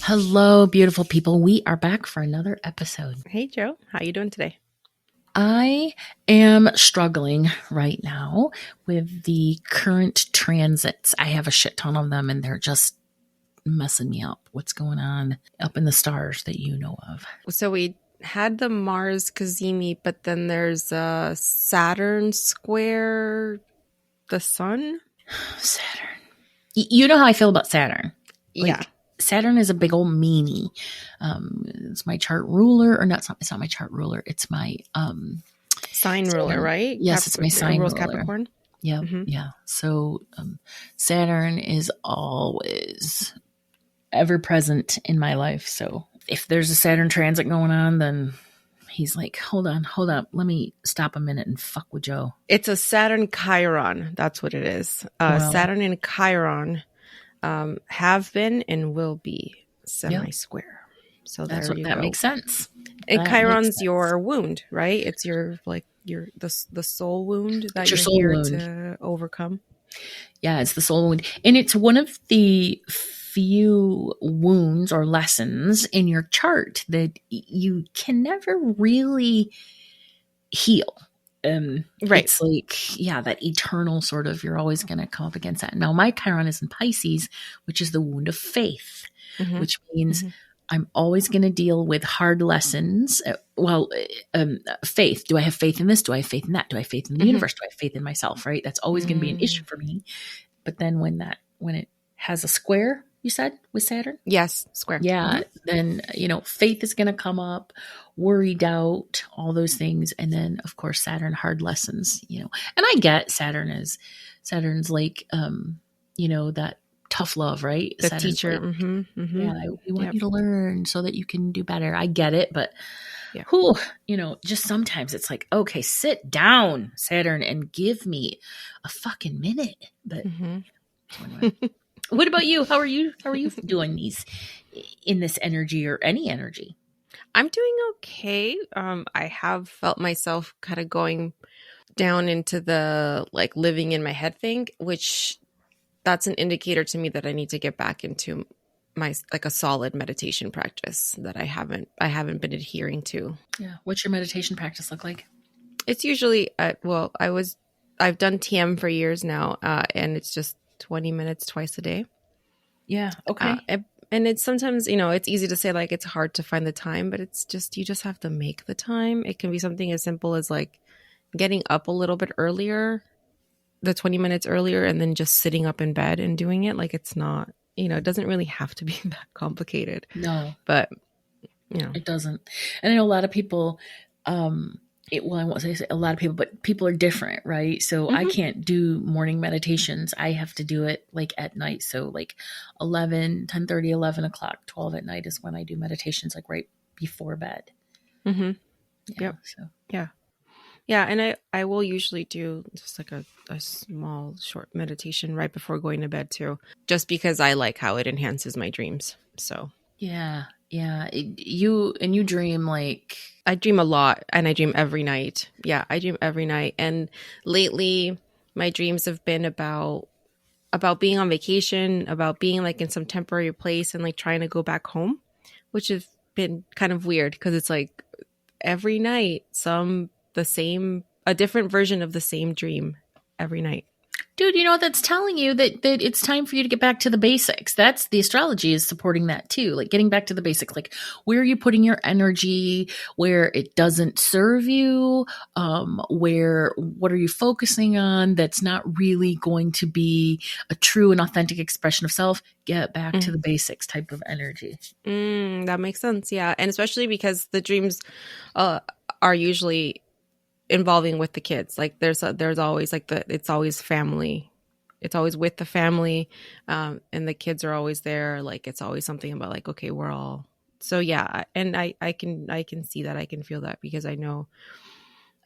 Hello, beautiful people. We are back for another episode. Hey, Joe. How you doing today? I am struggling right now with the current transits. I have a shit ton of them and they're just messing me up. What's going on up in the stars that you know of? So we had the Mars Cazimi, but then there's a Saturn square the sun. Saturn. You know how I feel about Saturn. Yeah. Saturn is a big old meanie. It's my chart ruler, or not. It's not my chart ruler. It's my Sign ruler, right? Yes, it's my sign ruler. Capricorn. Yeah, yeah. So Saturn is always ever present in my life. So if there's a Saturn transit going on, then he's like, hold on, let me stop a minute and fuck with Joe. It's a Saturn Chiron. That's what it is. Wow. Saturn and Chiron have been and will be semi-square. So that's there you that go. makes sense. And That Chiron's makes sense. your wound, right? It's your the soul wound that your you're soul here wound to overcome. Yeah, it's the soul wound. And it's one of the few wounds or lessons in your chart that you can never really heal. Right. It's like, that eternal sort of, you're always going to come up against that. Now, my Chiron is in Pisces, which is the wound of faith, which means I'm always going to deal with hard lessons. Faith. Do I have faith in this? Do I have faith in that? Do I have faith in the universe? Do I have faith in myself? Right? That's always going to be an issue for me. But then when it has a square, you said, with Saturn? Yes, square. Yeah. Then, faith is going to come up, worry, doubt, all those things. And then, of course, Saturn, hard lessons, and I get Saturn's like, that tough love, right? The Saturn's teacher. Like, we want you to learn so that you can do better. I get it. But, just sometimes it's like, okay, sit down, Saturn, and give me a fucking minute. But so anyway. What about you? How are you doing in this energy or any energy? I'm doing okay. I have felt myself kind of going down into the like living in my head thing, which that's an indicator to me that I need to get back into my like a solid meditation practice that I haven't been adhering to. Yeah. What's your meditation practice look like? It's usually I've done TM for years now, and it's just 20 minutes twice a day. Yeah. Okay. And it's sometimes, it's easy to say like it's hard to find the time, but it's just, you just have to make the time. It can be something as simple as like getting up a little bit earlier, the 20 minutes earlier, and then just sitting up in bed and doing it. Like it's not, it doesn't really have to be that complicated. No. But, it doesn't. And I know a lot of people, I won't say a lot of people, but people are different, right? So I can't do morning meditations. I have to do it like at night. So like 10:30, 11 o'clock, 12 at night is when I do meditations, like right before bed. Yep. So. Yeah. And I will usually do just like a small short meditation right before going to bed too, just because I like how it enhances my dreams. So yeah. You dream like... I dream a lot and I dream every night. Yeah, I dream every night. And lately my dreams have been about being on vacation, about being like in some temporary place and like trying to go back home, which has been kind of weird because it's like every night a different version of the same dream every night. Dude, that's telling you that it's time for you to get back to the basics. That's the astrology is supporting that too. Like getting back to the basics, like where are you putting your energy, where it doesn't serve you, what are you focusing on that's not really going to be a true and authentic expression of self? Get back to the basics type of energy. That makes sense. Yeah. And especially because the dreams are usually involving with the kids. Like there's always like it's always family. It's always with the family. And the kids are always there. Like it's always something about like, okay, we're all, so yeah. And I can see that. I can feel that because I know,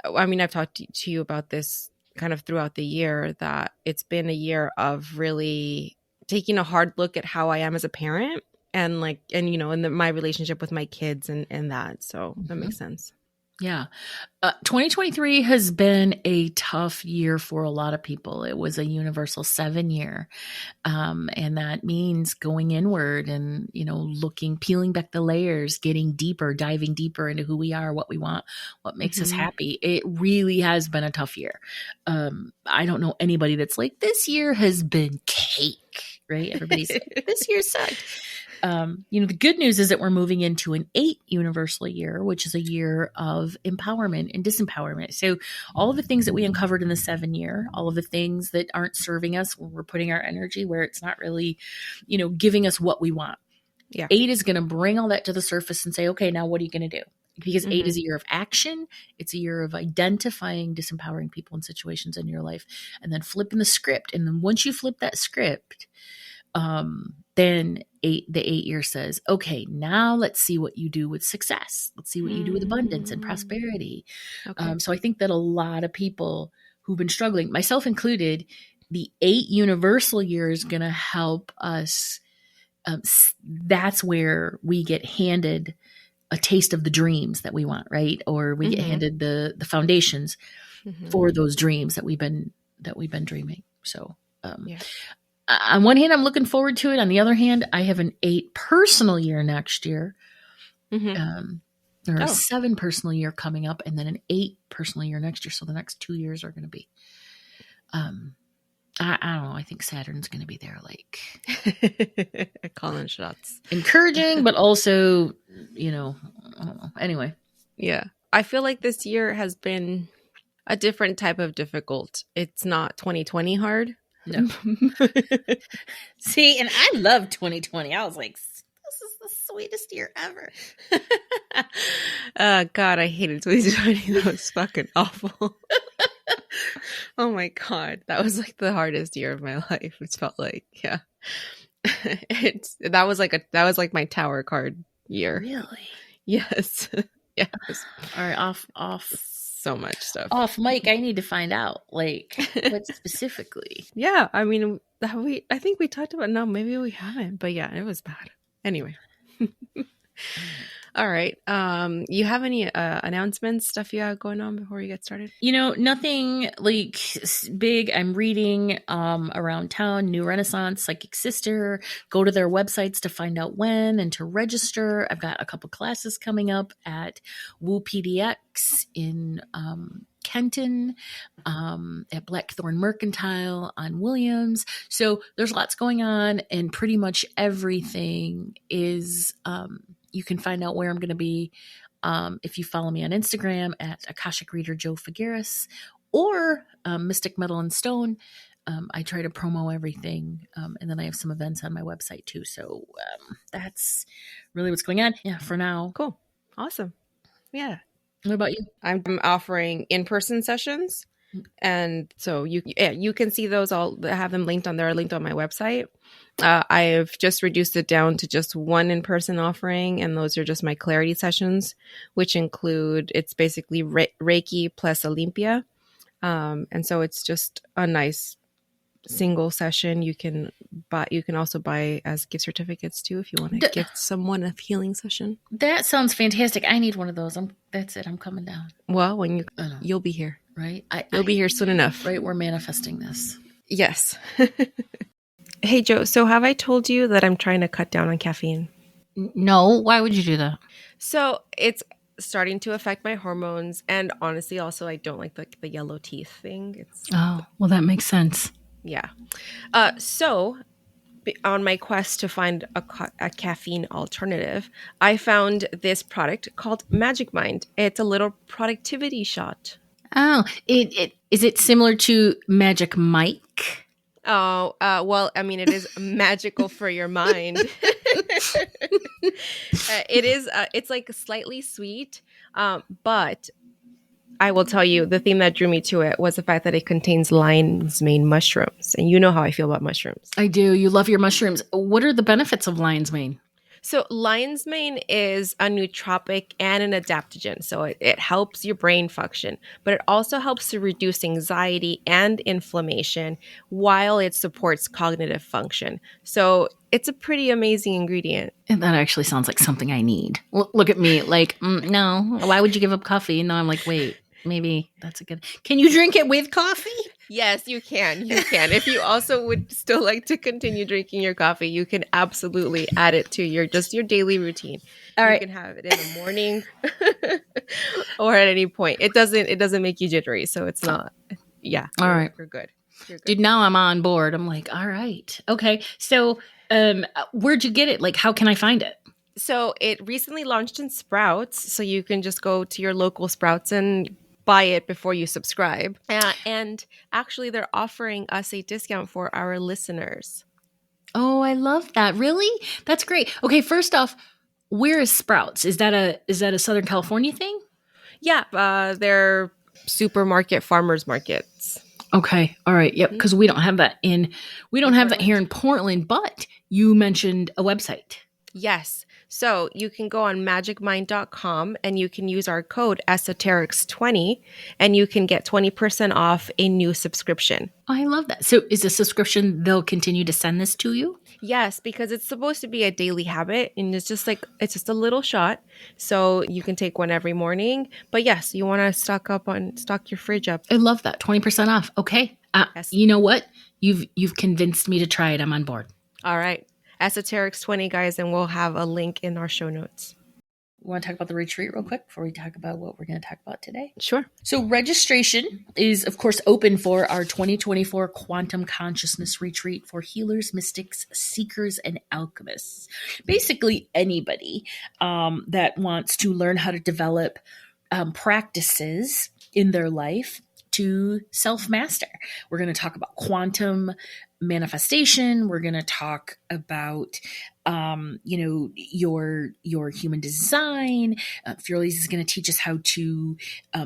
I've talked to you about this kind of throughout the year that it's been a year of really taking a hard look at how I am as a parent and like, and my relationship with my kids and that. So that makes sense. Yeah. 2023 has been a tough year for a lot of people. It was a universal 7 year. And that means going inward and, peeling back the layers, getting deeper, diving deeper into who we are, what we want, what makes us happy. It really has been a tough year. I don't know anybody that's like, this year has been cake, right? Everybody's like, this year sucked. The good news is that we're moving into an 8 universal year, which is a year of empowerment and disempowerment. So all of the things that we uncovered in the 7 year, all of the things that aren't serving us, where we're putting our energy where it's not really, giving us what we want. Yeah. 8 is going to bring all that to the surface and say, okay, now what are you going to do? Because 8 is a year of action. It's a year of identifying disempowering people and situations in your life and then flipping the script. And then once you flip that script, then the 8 year says, okay, now let's see what you do with success. Let's see what you do with abundance and prosperity. Okay. So I think that a lot of people who've been struggling, myself included, the 8 universal year is going to help us. That's where we get handed a taste of the dreams that we want, right? Or we get handed the foundations for those dreams that we've been dreaming. So, on one hand, I'm looking forward to it. On the other hand, I have an 8 personal year next year, or a 7 personal year coming up, and then an 8 personal year next year. So the next 2 years are going to be, I don't know. I think Saturn's going to be there, like calling shots, encouraging, but also, I don't know. Anyway, yeah, I feel like this year has been a different type of difficult. It's not 2020 hard. No. See, and I love 2020. I was like, this is the sweetest year ever. God, I hated 2020. That was fucking awful. Oh my God. That was like the hardest year of my life. It felt like, yeah. That was like my tower card year. Really? Yes. Yeah. All right, off. So much stuff. Off mic, I need to find out, like, what specifically. Yeah, I mean, I think we talked about, no, maybe we haven't, but yeah, it was bad. Anyway. All right. You have any announcements, stuff you have going on before we get started? Nothing like big. I'm reading around town, New Renaissance, Psychic Sister. Go to their websites to find out when and to register. I've got a couple classes coming up at Woo PDX in Kenton, at Blackthorn Mercantile on Williams. So there's lots going on, and pretty much everything is you can find out where I'm going to be if you follow me on Instagram at Akashic Reader Joe Figueres or Mystic Metal and Stone. I try to promo everything, and then I have some events on my website too. So that's really what's going on. Yeah, for now. Cool. Awesome. Yeah. What about you? I'm offering in-person sessions, and so you can see those. I'll have them linked on there, linked on my website. I've just reduced it down to just one in-person offering, and those are just my clarity sessions, which include, it's basically Reiki plus Olympia. And so it's just a nice single session. You can also buy as gift certificates too, if you want to gift someone a healing session. That sounds fantastic. I need one of those. That's it. I'm coming down. Well, when you'll be here, right? You'll be here soon enough. Right. We're manifesting this. Yes. Hey, Joe, so have I told you that I'm trying to cut down on caffeine? No. Why would you do that? So it's starting to affect my hormones. And honestly, also, I don't like the yellow teeth thing. Well, that makes sense. Yeah. So on my quest to find a caffeine alternative, I found this product called Magic Mind. It's a little productivity shot. Oh, is it similar to Magic Mike? Oh, well, I mean, it is magical for your mind. It's like slightly sweet, but I will tell you, the thing that drew me to it was the fact that it contains lion's mane mushrooms. And you know how I feel about mushrooms. I do. You love your mushrooms. What are the benefits of lion's mane? So lion's mane is a nootropic and an adaptogen. So it helps your brain function, but it also helps to reduce anxiety and inflammation while it supports cognitive function. So it's a pretty amazing ingredient. And that actually sounds like something I need. Look at me, like, no. Why would you give up coffee? And now I'm like, wait, maybe that's a good. Can you drink it with coffee? Yes, you can. You can. If you also would still like to continue drinking your coffee, you can absolutely add it to your daily routine. All right. You can have it in the morning or at any point. It doesn't make you jittery, so it's not. Yeah. All right. You're good. You're good. Dude, now I'm on board. I'm like, all right. Okay. So, where'd you get it? Like, how can I find it? So it recently launched in Sprouts, so you can just go to your local Sprouts and buy it before you subscribe. And actually, they're offering us a discount for our listeners. Oh, I love that. Really? That's great. Okay, first off, where is Sprouts? Is that a Southern California thing? Yeah, they're supermarket farmers markets. Okay. All right. Yep. Because we don't have that here in Portland, but you mentioned a website. Yes. So you can go on magicmind.com and you can use our code esoterics20 and you can get 20% off a new subscription. I love that. So is a subscription, they'll continue to send this to you? Yes, because it's supposed to be a daily habit and it's just a little shot. So you can take one every morning. But yes, you want to stock your fridge up. I love that. 20% off. Okay. Yes. You know what? You've convinced me to try it. I'm on board. All right. Esoterics20, guys, and we'll have a link in our show notes. We want to talk about the retreat real quick before we talk about what we're going to talk about today? Sure. So registration is, of course, open for our 2024 Quantum Consciousness Retreat for healers, mystics, seekers, and alchemists. Basically, anybody that wants to learn how to develop practices in their life to self-master. We're going to talk about quantum manifestation. We're going to talk about, your human design. Fioraliz is going to teach us how to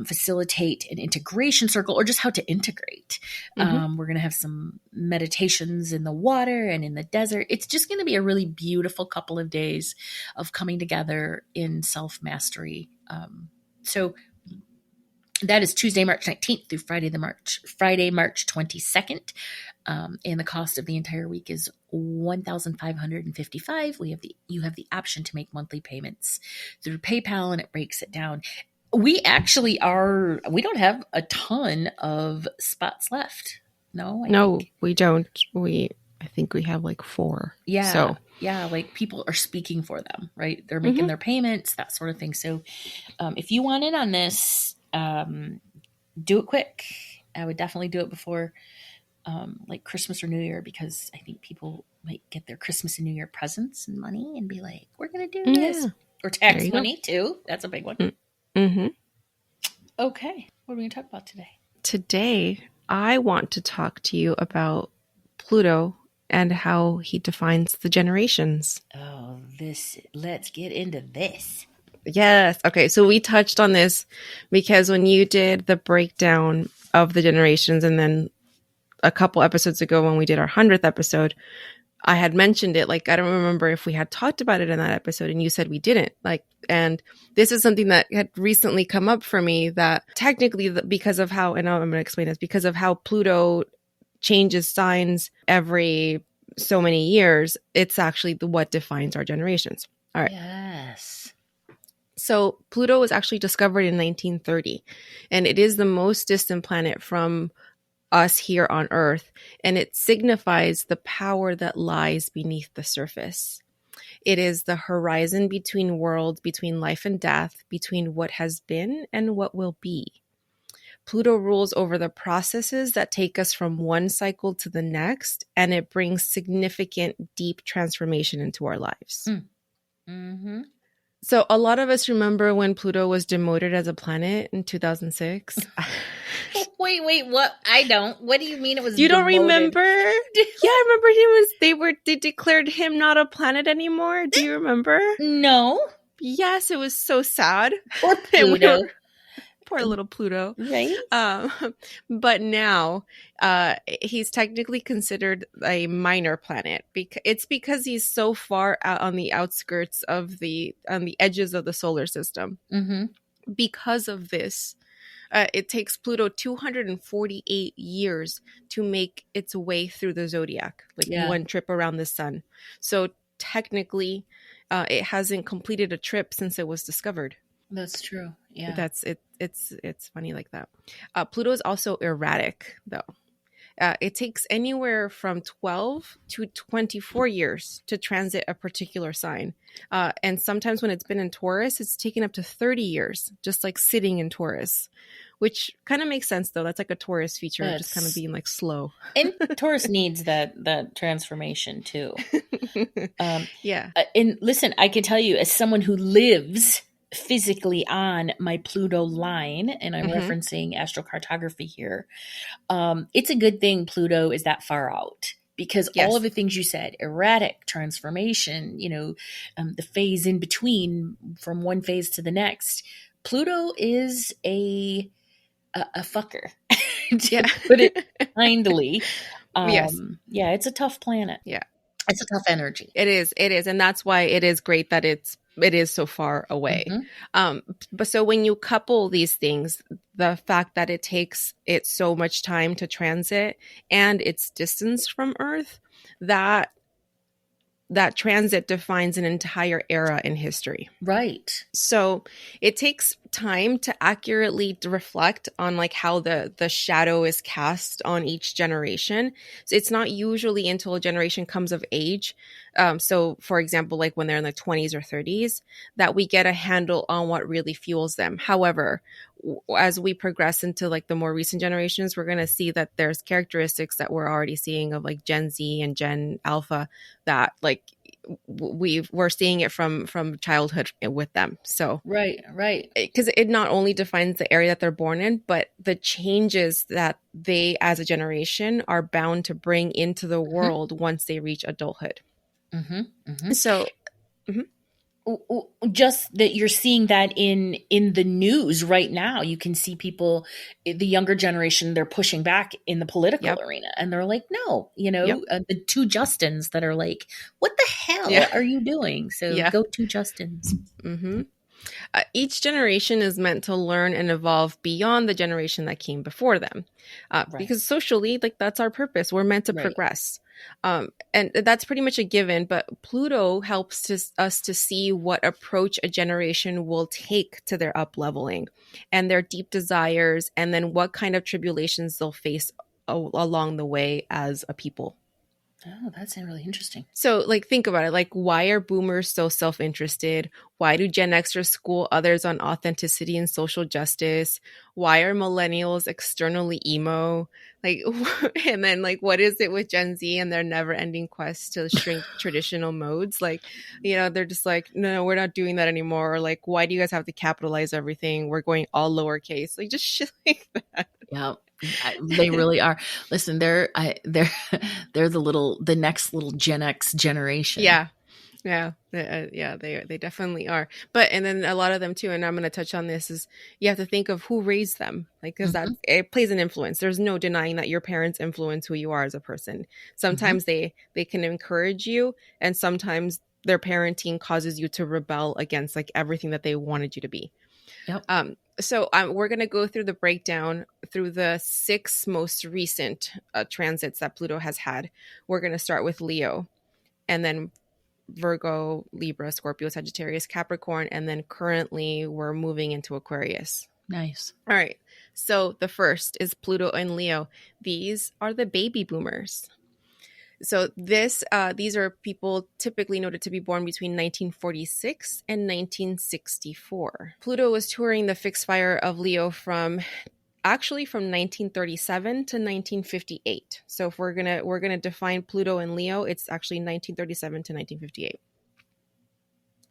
facilitate an integration circle or just how to integrate. Mm-hmm. We're going to have some meditations in the water and in the desert. It's just going to be a really beautiful couple of days of coming together in self-mastery. So that is Tuesday, March 19th through Friday, March 22nd. And the cost of the entire week is $1,555. You have the option to make monthly payments through PayPal, and it breaks it down. We don't have a ton of spots left. No, we don't. I think we have like 4. Yeah. So. Yeah, like people are speaking for them, right? They're making their payments, that sort of thing. So if you want in on this, do it quick. I would definitely do it before like Christmas or New Year, because I think people might get their Christmas and New Year presents and money and be like, we're going to do this. Or tax money too. That's a big one. Mm-hmm. Okay. What are we going to talk about today? Today, I want to talk to you about Pluto and how he defines the generations. Oh, let's get into this. Yes. Okay. So we touched on this because when you did the breakdown of the generations, and then a couple episodes ago when we did our 100th episode, I had mentioned it. Like, I don't remember if we had talked about it in that episode, and you said we didn't. And this is something that had recently come up for me, that technically because of how, and I'm going to explain this, because of how Pluto changes signs every so many years, it's actually what defines our generations. All right. Yes. So Pluto was actually discovered in 1930, and it is the most distant planet from us here on Earth, and it signifies the power that lies beneath the surface. It is the horizon between worlds, between life and death, between what has been and what will be. Pluto rules over the processes that take us from one cycle to the next, and it brings significant, deep transformation into our lives. Mm-hmm. So a lot of us remember when Pluto was demoted as a planet in 2006. Wait, what? I don't. What do you mean it was You don't demoted? remember? Yeah, I remember they declared him not a planet anymore. Do you remember? No. Yes, it was so sad. Poor Pluto. Poor little Pluto. Right. But now he's technically considered a minor planet. It's because he's so far out on the outskirts of on the edges of the solar system. Mm-hmm. Because of this, It takes Pluto 248 years to make its way through the zodiac, like Yeah. one trip around the sun. So technically, it hasn't completed a trip since it was discovered. That's true. Yeah. That's it. It's funny like that. Pluto is also erratic, though. It takes anywhere from 12 to 24 years to transit a particular sign. And sometimes when it's been in Taurus, it's taken up to 30 years, just like sitting in Taurus, which kind of makes sense, though. That's like a Taurus feature, just kind of being like slow. And Taurus needs that transformation too. Yeah. And listen, I can tell you, as someone who lives physically on my Pluto line, and I'm referencing astrocartography here, it's a good thing Pluto is that far out, because all of the things you said, erratic transformation, the phase in between from one phase to the next, Pluto is a fucker, to put it kindly. Yeah, it's a tough planet. Yeah. It's a tough energy. It is. And that's why it is great that it is so far away. But so when you couple these things, the fact that it takes it so much time to transit and its distance from Earth, that transit defines an entire era in history. Right. So it takes time to accurately reflect on like how the shadow is cast on each generation. So it's not usually until a generation comes of age. So for example, like when they're in the 20s or 30s, that we get a handle on what really fuels them. However, as we progress into like the more recent generations, we're going to see that there's characteristics that we're already seeing of like Gen Z and Gen Alpha that like we're seeing it from childhood with them. So right, because it not only defines the area that they're born in, but the changes that they as a generation are bound to bring into the world once they reach adulthood. So just that you're seeing that in the news right now. You can see people, the younger generation, they're pushing back in the political arena, and they're like, no, the two Justins that are like, what the hell are you doing? So go two Justins. Each generation is meant to learn and evolve beyond the generation that came before them, because socially, like that's our purpose. We're meant to progress. And that's pretty much a given, but Pluto helps us to see what approach a generation will take to their up-leveling and their deep desires, and then what kind of tribulations they'll face along the way as a people. Oh, that's really interesting. So, like, think about it. Like, why are boomers so self-interested? Why do Gen Xers school others on authenticity and social justice? Why are millennials externally emo? Like, and then, like, what is it with Gen Z and their never-ending quest to shrink traditional modes? Like, they're just like, no, we're not doing that anymore. Or like, why do you guys have to capitalize everything? We're going all lowercase. Like, just shit like that. Yeah. They really are. Listen, they're the next little Gen X generation. They definitely are. But and then a lot of them too, and I'm going to touch on this, is you have to think of who raised them, like, because that it plays an influence. There's no denying that your parents influence who you are as a person. Sometimes they can encourage you, and sometimes their parenting causes you to rebel against like everything that they wanted you to be. Yep. So we're going to go through the breakdown through the 6 most recent transits that Pluto has had. We're going to start with Leo, and then Virgo, Libra, Scorpio, Sagittarius, Capricorn, and then currently we're moving into Aquarius. Nice. All right. So the first is Pluto and Leo. These are the baby boomers. So these are people typically noted to be born between 1946 and 1964. Pluto was touring the fixed fire of Leo from 1937 to 1958. So if we're gonna define Pluto and Leo, it's actually 1937 to 1958.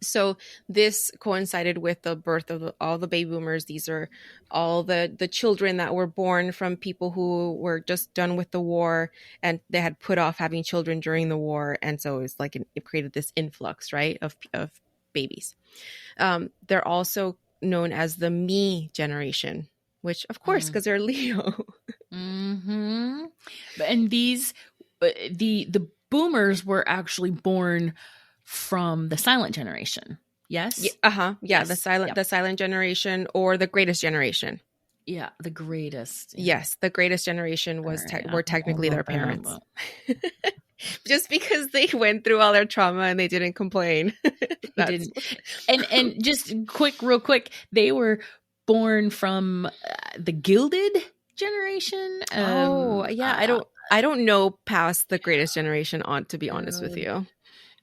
So this coincided with the birth of all the baby boomers. These are all the children that were born from people who were just done with the war, and they had put off having children during the war. And so it's like it created this influx, right, of babies. They're also known as the me generation, which of course, because they're Leo. And these, the boomers were actually born from the silent generation. Yes. Yeah, yes. The silent generation, or the greatest generation. Yeah, the greatest. Yeah. Yes, the greatest generation All was right. were technically their parents. Alabama. Just because they went through all their trauma and they didn't complain. They That's didn't. And just real quick, they were born from the Gilded generation. Oh, yeah, I don't know past the greatest generation on, to be honest with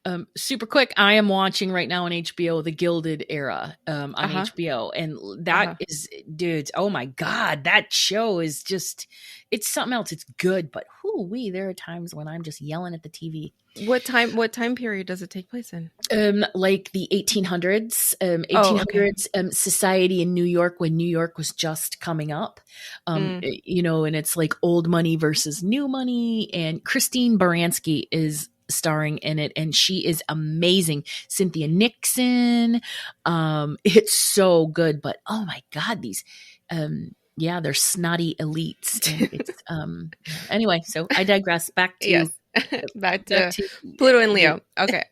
Um, you. Super quick, I am watching right now on HBO the Gilded Era on Uh-huh. HBO, and that Uh-huh. is, dude, oh my god, that show is just, it's something else. It's good, but whoo-wee, there are times when I'm just yelling at the TV. What time period does it take place in? Like the 1800s, Oh, okay. 1800s society in New York, when New York was just coming up, Mm. and it's like old money versus new money. And Christine Baranski is starring in it, and she is amazing. Cynthia Nixon, it's so good. But oh my god, these, yeah, they're snotty elites, and it's anyway. So I digress. Back to Yes. Back back to to Pluto and the Leo. Okay.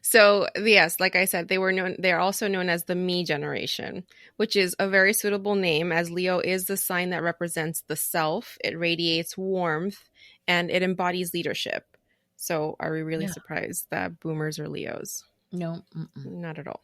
So, yes, like I said, they're also known as the me generation, which is a very suitable name as Leo is the sign that represents the self. It radiates warmth and it embodies leadership. So, are we really yeah. surprised that boomers are Leos? No. Mm-mm. Not at all.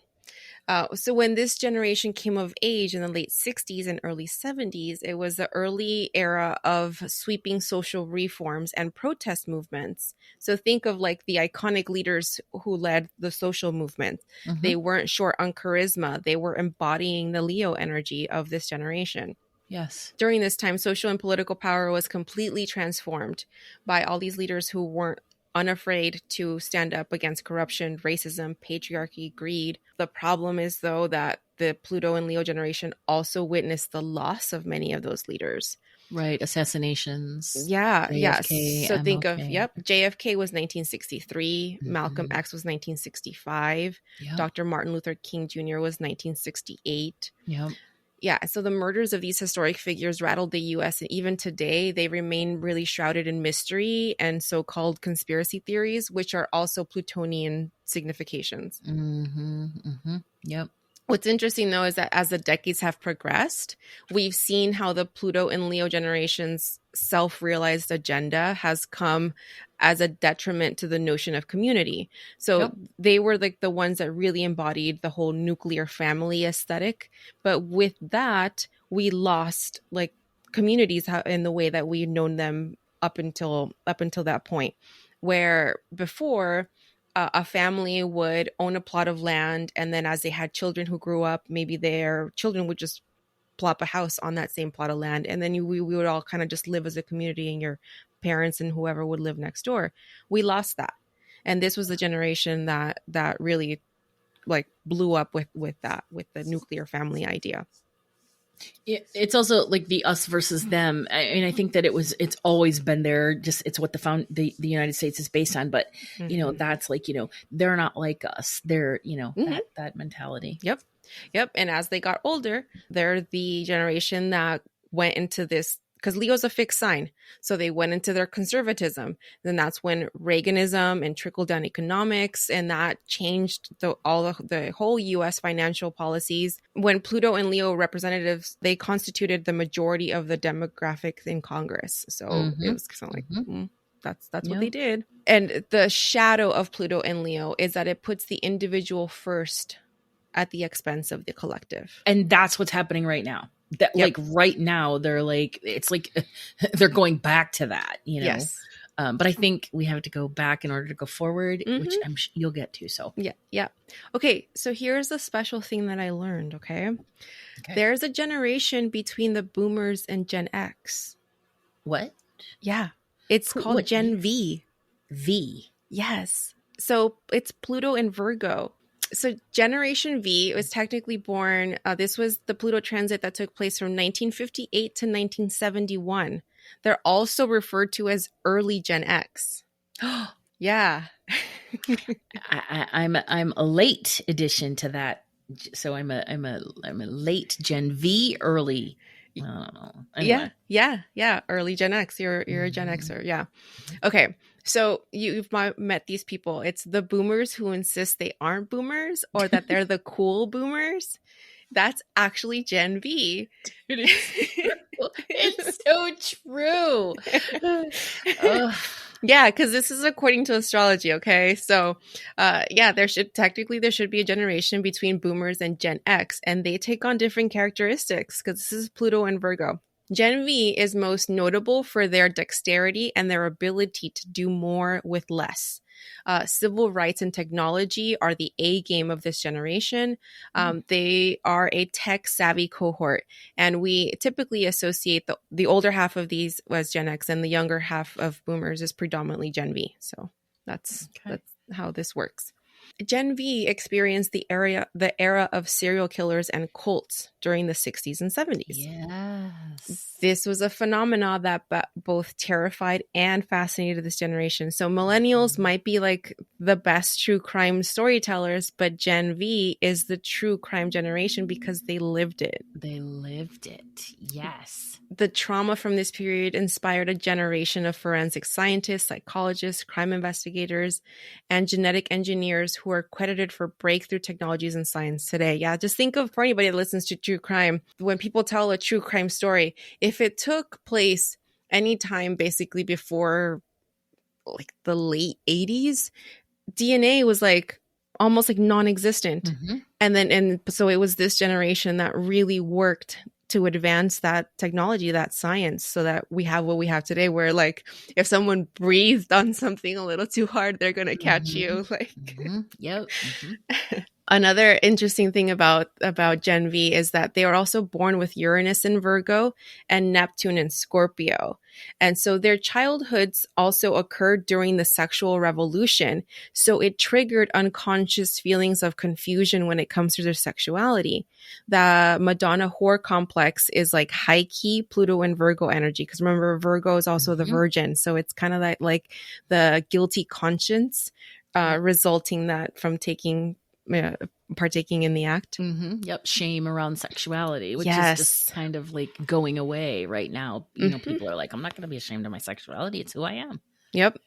So when this generation came of age in the late 60s and early 70s, it was the early era of sweeping social reforms and protest movements. So think of like the iconic leaders who led the social movement. Mm-hmm. They weren't short on charisma. They were embodying the Leo energy of this generation. Yes. During this time, social and political power was completely transformed by all these leaders who weren't unafraid to stand up against corruption, racism, patriarchy, greed. The problem is, though, that the Pluto and Leo generation also witnessed the loss of many of those leaders. Right. Assassinations. Yeah, JFK, yes. So think of, MLK. JFK was 1963, Malcolm Mm-hmm. X was 1965, Yep. Dr. Martin Luther King Jr. was 1968. Yep. Yeah, so the murders of these historic figures rattled the US, and even today, they remain really shrouded in mystery and so called conspiracy theories, which are also Plutonian significations. Mm-hmm. Mm-hmm. Yep. What's interesting, though, is that as the decades have progressed, we've seen how the Pluto and Leo generation's self-realized agenda has come as a detriment to the notion of community. So Yep. they were like the ones that really embodied the whole nuclear family aesthetic. But with that, we lost like communities in the way that we'd known them up until that point, where before a family would own a plot of land, and then as they had children who grew up, maybe their children would just plop a house on that same plot of land, and then we would all kind of just live as a community, and your parents and whoever would live next door. We lost that, and this was the generation that really like blew up with the nuclear family idea. It's also like the us versus them. And I think that it's always been there. Just it's what the United States is based on. But that's like, they're not like us. They're, that mentality. Yep. And as they got older, they're the generation that went into this, because Leo's a fixed sign. So they went into their conservatism. Then that's when Reaganism and trickle-down economics, and that changed the whole U.S. financial policies. When Pluto and Leo representatives, they constituted the majority of the demographic in Congress. So it was kind of like, that's what they did. And the shadow of Pluto and Leo is that it puts the individual first at the expense of the collective. And that's what's happening right now. That like right now they're like, it's like they're going back to that, Yes. But I think we have to go back in order to go forward, which you'll get to. So yeah. Okay, so here's a special thing that I learned. Okay, there's a generation between the Boomers and Gen X. What? Yeah, it's called Gen V. V. Yes. So it's Pluto and Virgo. So Generation V was technically born. This was the Pluto transit that took place from 1958 to 1971. They're also referred to as early Gen X. Yeah. I'm a late addition to that. So I'm a late Gen V, early. I don't know. Anyway. Yeah. Early Gen X. You're a Gen Xer. Yeah. Okay. So you've met these people. It's the boomers who insist they aren't boomers or that they're the cool boomers. That's actually Gen V. Dude, it's so true. Ugh. Yeah, because this is according to astrology, okay? So, yeah, there should be a generation between boomers and Gen X, and they take on different characteristics because this is Pluto and Virgo. Gen V is most notable for their dexterity and their ability to do more with less. Civil rights and technology are the A game of this generation. They are a tech savvy cohort, and we typically associate the older half of these as Gen X, and the younger half of boomers is predominantly Gen V. So that's how this works. Gen V experienced the era of serial killers and cults during the 60s and 70s. Yes. This was a phenomena that both terrified and fascinated this generation. So millennials might be like the best true crime storytellers, but Gen V is the true crime generation because they lived it. They lived it. Yes. The trauma from this period inspired a generation of forensic scientists, psychologists, crime investigators, and genetic engineers who are credited for breakthrough technologies in science today. Yeah, just think of, for anybody that listens to true crime, when people tell a true crime story, if it took place anytime basically before like the late 80s, DNA was like almost like non-existent. Mm-hmm. And so it was this generation that really worked to advance that technology, that science, so that we have what we have today, where like if someone breathed on something a little too hard, they're going to catch you. Like, Yep. Another interesting thing about Gen V is that they are also born with Uranus in Virgo and Neptune in Scorpio. And so their childhoods also occurred during the sexual revolution. So it triggered unconscious feelings of confusion when it comes to their sexuality. The Madonna whore complex is like high key Pluto and Virgo energy. Because remember, Virgo is also the Virgin. So it's kind of like the guilty conscience resulting that from partaking in the act. Yep. Shame around sexuality, which is just kind of like going away right now. You know, people are like, I'm not going to be ashamed of my sexuality. It's who I am. Yep.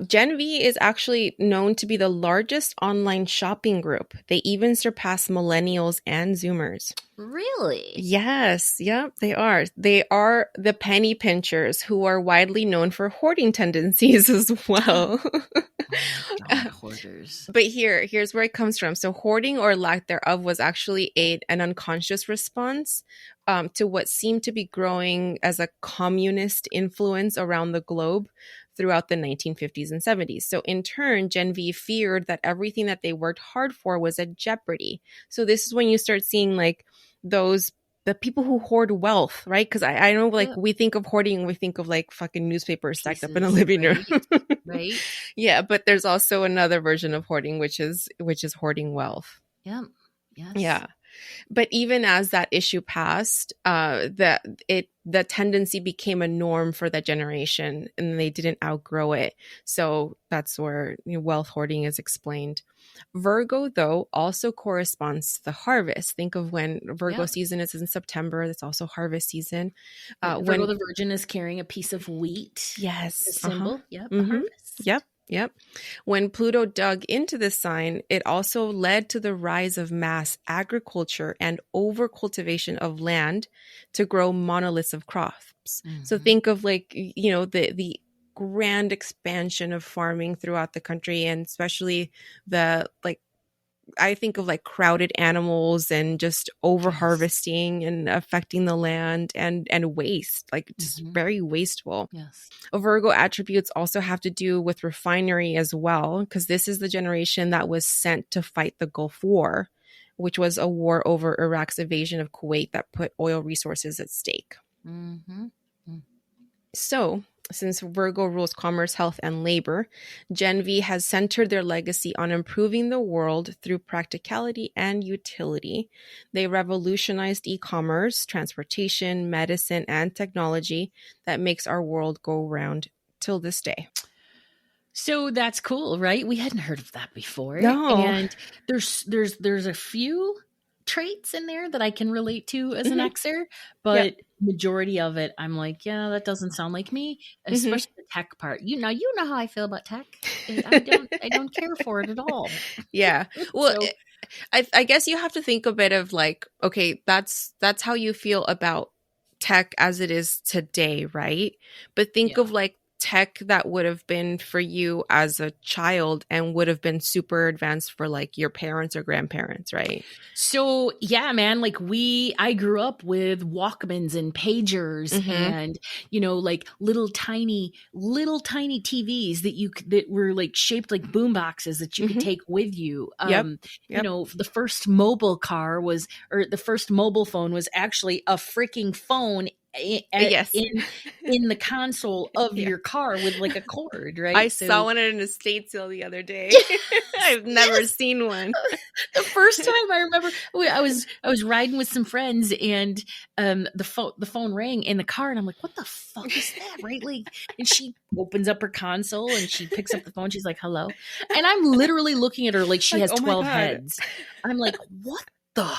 Gen V is actually known to be the largest online shopping group. They even surpass millennials and Zoomers. Really? Yes. Yep. They are. They are the penny pinchers who are widely known for hoarding tendencies as well. Hoarders. But here's where it comes from. So hoarding or lack thereof was actually an unconscious response to what seemed to be growing as a communist influence around the globe throughout the 1950s and 70s. So in turn, Gen V feared that everything that they worked hard for was at jeopardy. So this is when you start seeing like the people who hoard wealth, right? Because I know like we think of hoarding, we think of like fucking newspapers stacked up in a living room. Right. Yeah, but there's also another version of hoarding, which is hoarding wealth. Yeah. Yes. Yeah. But even as that issue passed, the tendency became a norm for that generation, and they didn't outgrow it. So that's where wealth hoarding is explained. Virgo, though, also corresponds to the harvest. Think of when Virgo season is in September. That's also harvest season. Virgo the Virgin is carrying a piece of wheat. Yes. The symbol. Yep. The harvest. Yep. When Pluto dug into this sign, it also led to the rise of mass agriculture and overcultivation of land to grow monoliths of crops. So think of like, the grand expansion of farming throughout the country, and especially I think of like crowded animals and just over harvesting and affecting the land and waste, like just very wasteful. Yes. Virgo attributes also have to do with refinery as well, because this is the generation that was sent to fight the Gulf War, which was a war over Iraq's invasion of Kuwait that put oil resources at stake. So, since Virgo rules commerce, health, and labor, Gen V has centered their legacy on improving the world through practicality and utility. They revolutionized e-commerce, transportation, medicine, and technology that makes our world go round till this day. So that's cool, right? We hadn't heard of that before. No. And there's a few traits in there that I can relate to as an Xer, but majority of it, I'm like, yeah, that doesn't sound like me, especially the tech part. You know how I feel about tech. I don't care for it at all. Yeah. Well, I guess you have to think a bit of like, okay, that's how you feel about tech as it is today, right? But think Yeah. of like tech that would have been for you as a child and would have been super advanced for like your parents or grandparents, right? So yeah, man, like I grew up with Walkmans and pagers Mm-hmm. and, like little tiny TVs that were like shaped like boom boxes that you could Mm-hmm. take with you. Yep. Yep. The first mobile car was, or the first mobile phone was actually a freaking phone Yes. in the console of Yeah. your car with like a cord, I right? saw So one at an estate sale the other day. yes, I've never yes. seen one. The first time I remember, I was riding with some friends, and the phone rang in the car, and I'm like, "What the fuck is that?" Right? Like, and she opens up her console and she picks up the phone. She's like, "Hello," and I'm literally looking at her like she Like, has oh my 12 God. heads. I'm like, "What the?"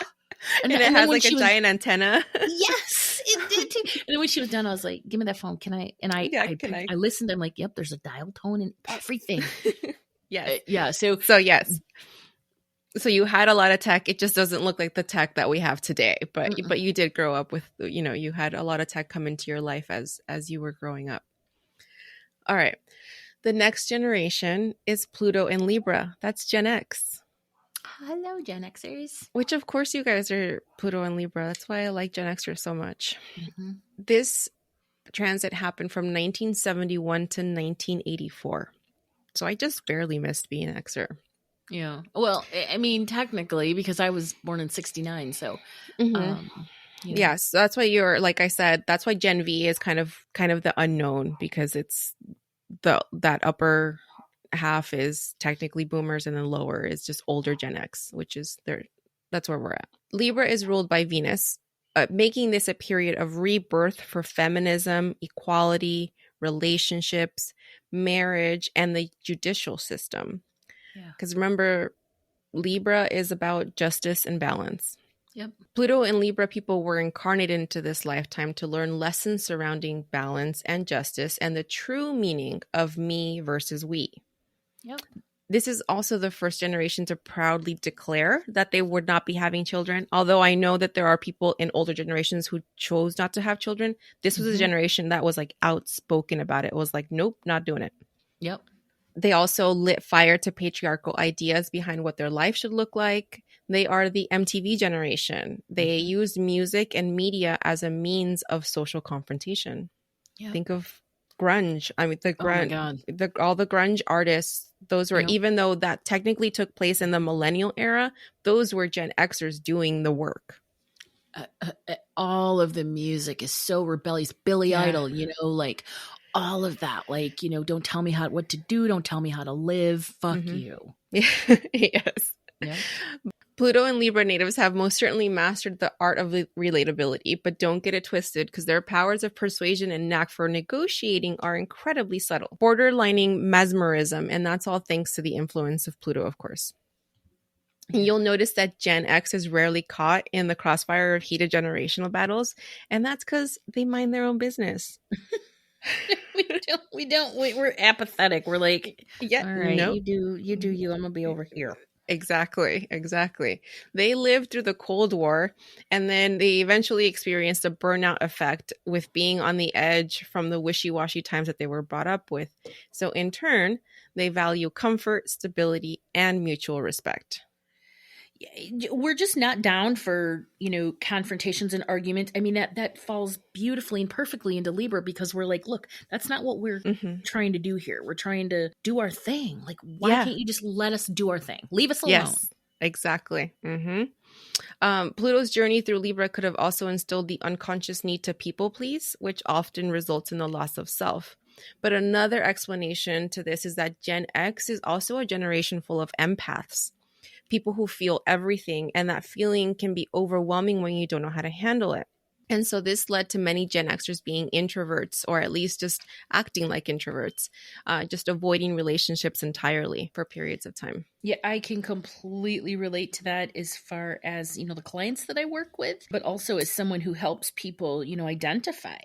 And, And it and then has when like a she was giant antenna. Yes, it did too. And then when she was done, I was like, "Give me that phone. Can I?" And Yeah, can I? I listened. I'm like, "Yep, there's a dial tone and everything." Yes. Yeah. So So yes. So you had a lot of tech. It just doesn't look like the tech that we have today. But mm-mm. you did grow up with, you had a lot of tech come into your life as you were growing up. All right. The next generation is Pluto and Libra. That's Gen X. Hello, Gen Xers. Which of course you guys are Pluto and Libra. That's why I like Gen Xers so much. Mm-hmm. This transit happened from 1971 to 1984. So I just barely missed being an Xer. Yeah. Well, I mean, technically, because I was born in '69, so Mm-hmm. um, you know. Yes, that's why you're, like I said, that's why Gen V is kind of the unknown, because it's that upper half is technically boomers and then lower is just older Gen X, which is that's where we're at. Libra is ruled by Venus, making this a period of rebirth for feminism, equality, relationships, marriage, and the judicial system. Yeah. Because remember, Libra is about justice and balance. Yep. Pluto and Libra people were incarnated into this lifetime to learn lessons surrounding balance and justice and the true meaning of me versus we. Yep. This is also the first generation to proudly declare that they would not be having children. Although I know that there are people in older generations who chose not to have children. This was a generation that was like outspoken about it. It was like, nope, not doing it. Yep. They also lit fire to patriarchal ideas behind what their life should look like. They are the MTV generation. They used music and media as a means of social confrontation. Yep. Think of grunge. I mean, the Oh my grunge, God. all the grunge artists, those were, Yep. even though that technically took place in the millennial era, those were Gen Xers doing the work. All of the music is so rebellious. Billy Yeah. Idol, like all of that. Like, don't tell me what to do. Don't tell me how to live. Fuck you. Yes. Yeah. Pluto and Libra natives have most certainly mastered the art of relatability, but don't get it twisted, because their powers of persuasion and knack for negotiating are incredibly subtle, borderlining mesmerism, and that's all thanks to the influence of Pluto, of course. And you'll notice that Gen X is rarely caught in the crossfire of heated generational battles, and that's because they mind their own business. We're apathetic. We're like, Yeah, all right, nope. you do you. I'm gonna be over here. Exactly. They lived through the Cold War, and then they eventually experienced a burnout effect with being on the edge from the wishy-washy times that they were brought up with. So in turn, they value comfort, stability, and mutual respect. We're just not down for confrontations and argument. I mean, that falls beautifully and perfectly into Libra, because we're like, look, that's not what we're trying to do here. We're trying to do our thing. Like, why can't you just let us do our thing? Leave us alone. Yes, exactly. Pluto's journey through Libra could have also instilled the unconscious need to people please, which often results in the loss of self. But another explanation to this is that Gen X is also a generation full of empaths. People who feel everything, and that feeling can be overwhelming when you don't know how to handle it. And so this led to many Gen Xers being introverts, or at least just acting like introverts, just avoiding relationships entirely for periods of time. Yeah, I can completely relate to that, as far as, the clients that I work with, but also as someone who helps people, identify,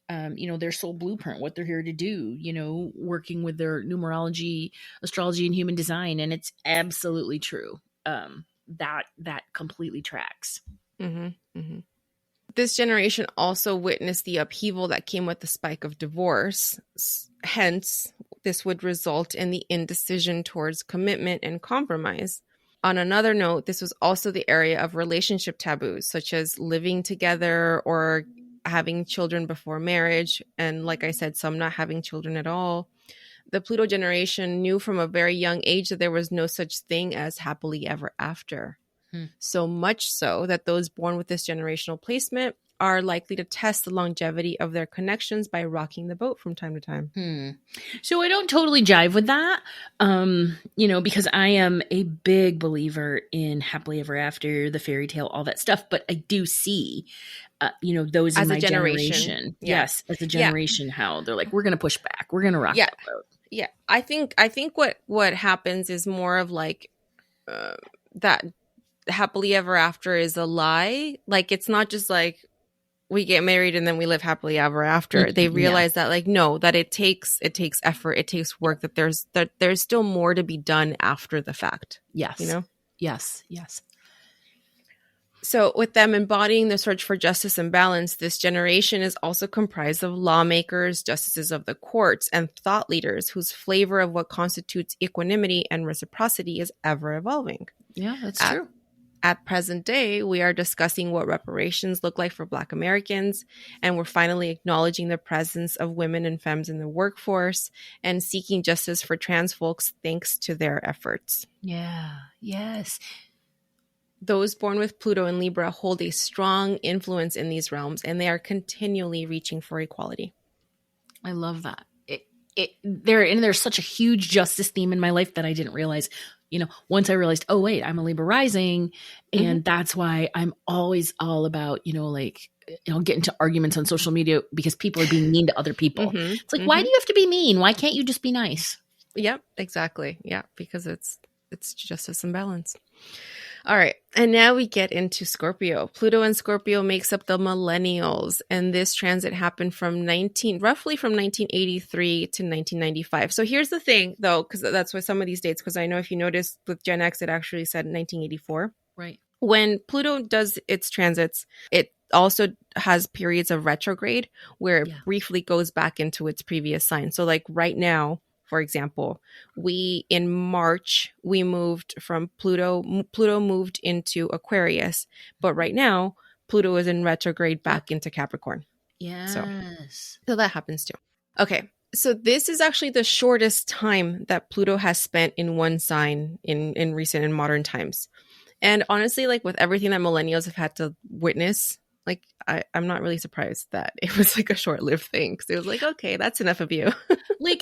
their soul blueprint, what they're here to do, working with their numerology, astrology, and human design. And it's absolutely true. that completely tracks. Mm-hmm. Mm-hmm. This generation also witnessed the upheaval that came with the spike of divorce. Hence, this would result in the indecision towards commitment and compromise. On another note, this was also the area of relationship taboos, such as living together or having children before marriage. And like I said, some not having children at all. The Pluto generation knew from a very young age that there was no such thing as happily ever after. So much so that those born with this generational placement are likely to test the longevity of their connections by rocking the boat from time to time. So I don't totally jive with that, because I am a big believer in happily ever after, the fairy tale, all that stuff. But I do see, those As in a my generation. Yeah. Yes, as a generation, how they're like, we're going to push back. We're going to rock Yeah. that boat. Yeah. I think what happens is more of like that happily ever after is a lie. Like, it's not just like we get married and then we live happily ever after. They realize that, like, no, that it takes effort, it takes work, that there's still more to be done after the fact. Yes. Yes. So with them embodying the search for justice and balance, this generation is also comprised of lawmakers, justices of the courts, and thought leaders whose flavor of what constitutes equanimity and reciprocity is ever evolving. Yeah, that's true. At present day, we are discussing what reparations look like for Black Americans, and we're finally acknowledging the presence of women and femmes in the workforce and seeking justice for trans folks thanks to their efforts. Yeah, yes. Those born with Pluto and Libra hold a strong influence in these realms, and they are continually reaching for equality. I love that. There's such a huge justice theme in my life that I didn't realize. Once I realized, oh wait, I'm a Libra rising, and that's why I'm always all about, get into arguments on social media because people are being mean to other people. It's like, why do you have to be mean? Why can't you just be nice? Yep, exactly. Yeah, because it's justice and balance. All right. And now we get into Scorpio. Pluto and Scorpio makes up the millennials. And this transit happened roughly from 1983 to 1995. So here's the thing, though, because that's why some of these dates, because I know if you notice with Gen X, it actually said 1984. Right. When Pluto does its transits, it also has periods of retrograde where it briefly goes back into its previous sign. So like right now, for example, in March, we moved from Pluto moved into Aquarius, but right now, Pluto is in retrograde back into Capricorn. Yes. So that happens too. Okay. So this is actually the shortest time that Pluto has spent in one sign in recent and modern times. And honestly, like with everything that millennials have had to witness, like I'm not really surprised that it was like a short-lived thing, because it was like, okay, that's enough of you. Like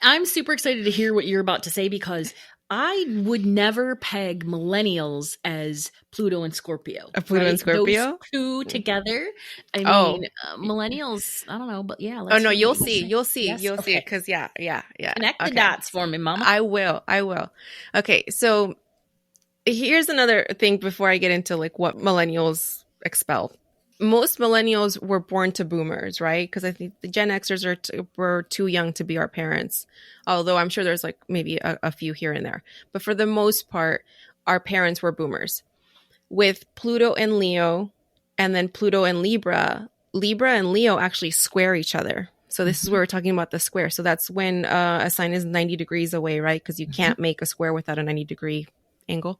I'm super excited to hear what you're about to say, because I would never peg millennials as Pluto and Scorpio. Pluto and Scorpio? Those two together. I mean, millennials, I don't know, but yeah. Oh, no, you'll see. You'll see. Yes? You'll see. Because, yeah. Connect the dots for me, Mama. I will. Okay, so here's another thing before I get into like what millennials expel. Most millennials were born to boomers, right? Because I think the Gen Xers were too young to be our parents. Although I'm sure there's like maybe a few here and there. But for the most part, our parents were boomers. With Pluto and Leo, and then Pluto and Libra and Leo actually square each other. So this is where we're talking about the square. So that's when a sign is 90 degrees away, right? Because you can't make a square without a 90-degree angle.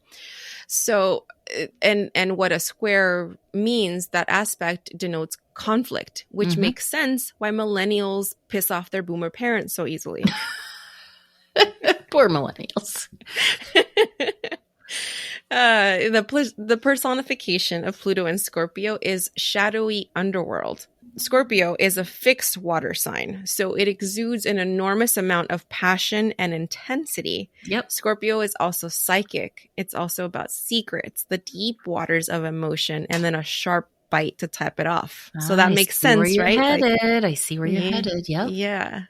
So, and what a square means, that aspect denotes conflict, which makes sense why millennials piss off their boomer parents so easily. Poor millennials. The personification of Pluto and Scorpio is shadowy underworld. Scorpio is a fixed water sign, so it exudes an enormous amount of passion and intensity. Yep. Scorpio is also psychic. It's also about secrets, the deep waters of emotion, and then a sharp bite to tap it off. So that makes sense, right? I see where you're headed. Yep. Yeah.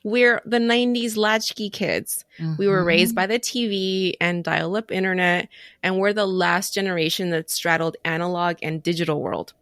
We're the 90s latchkey kids. We were raised by the TV and dial-up internet, and we're the last generation that straddled analog and digital world.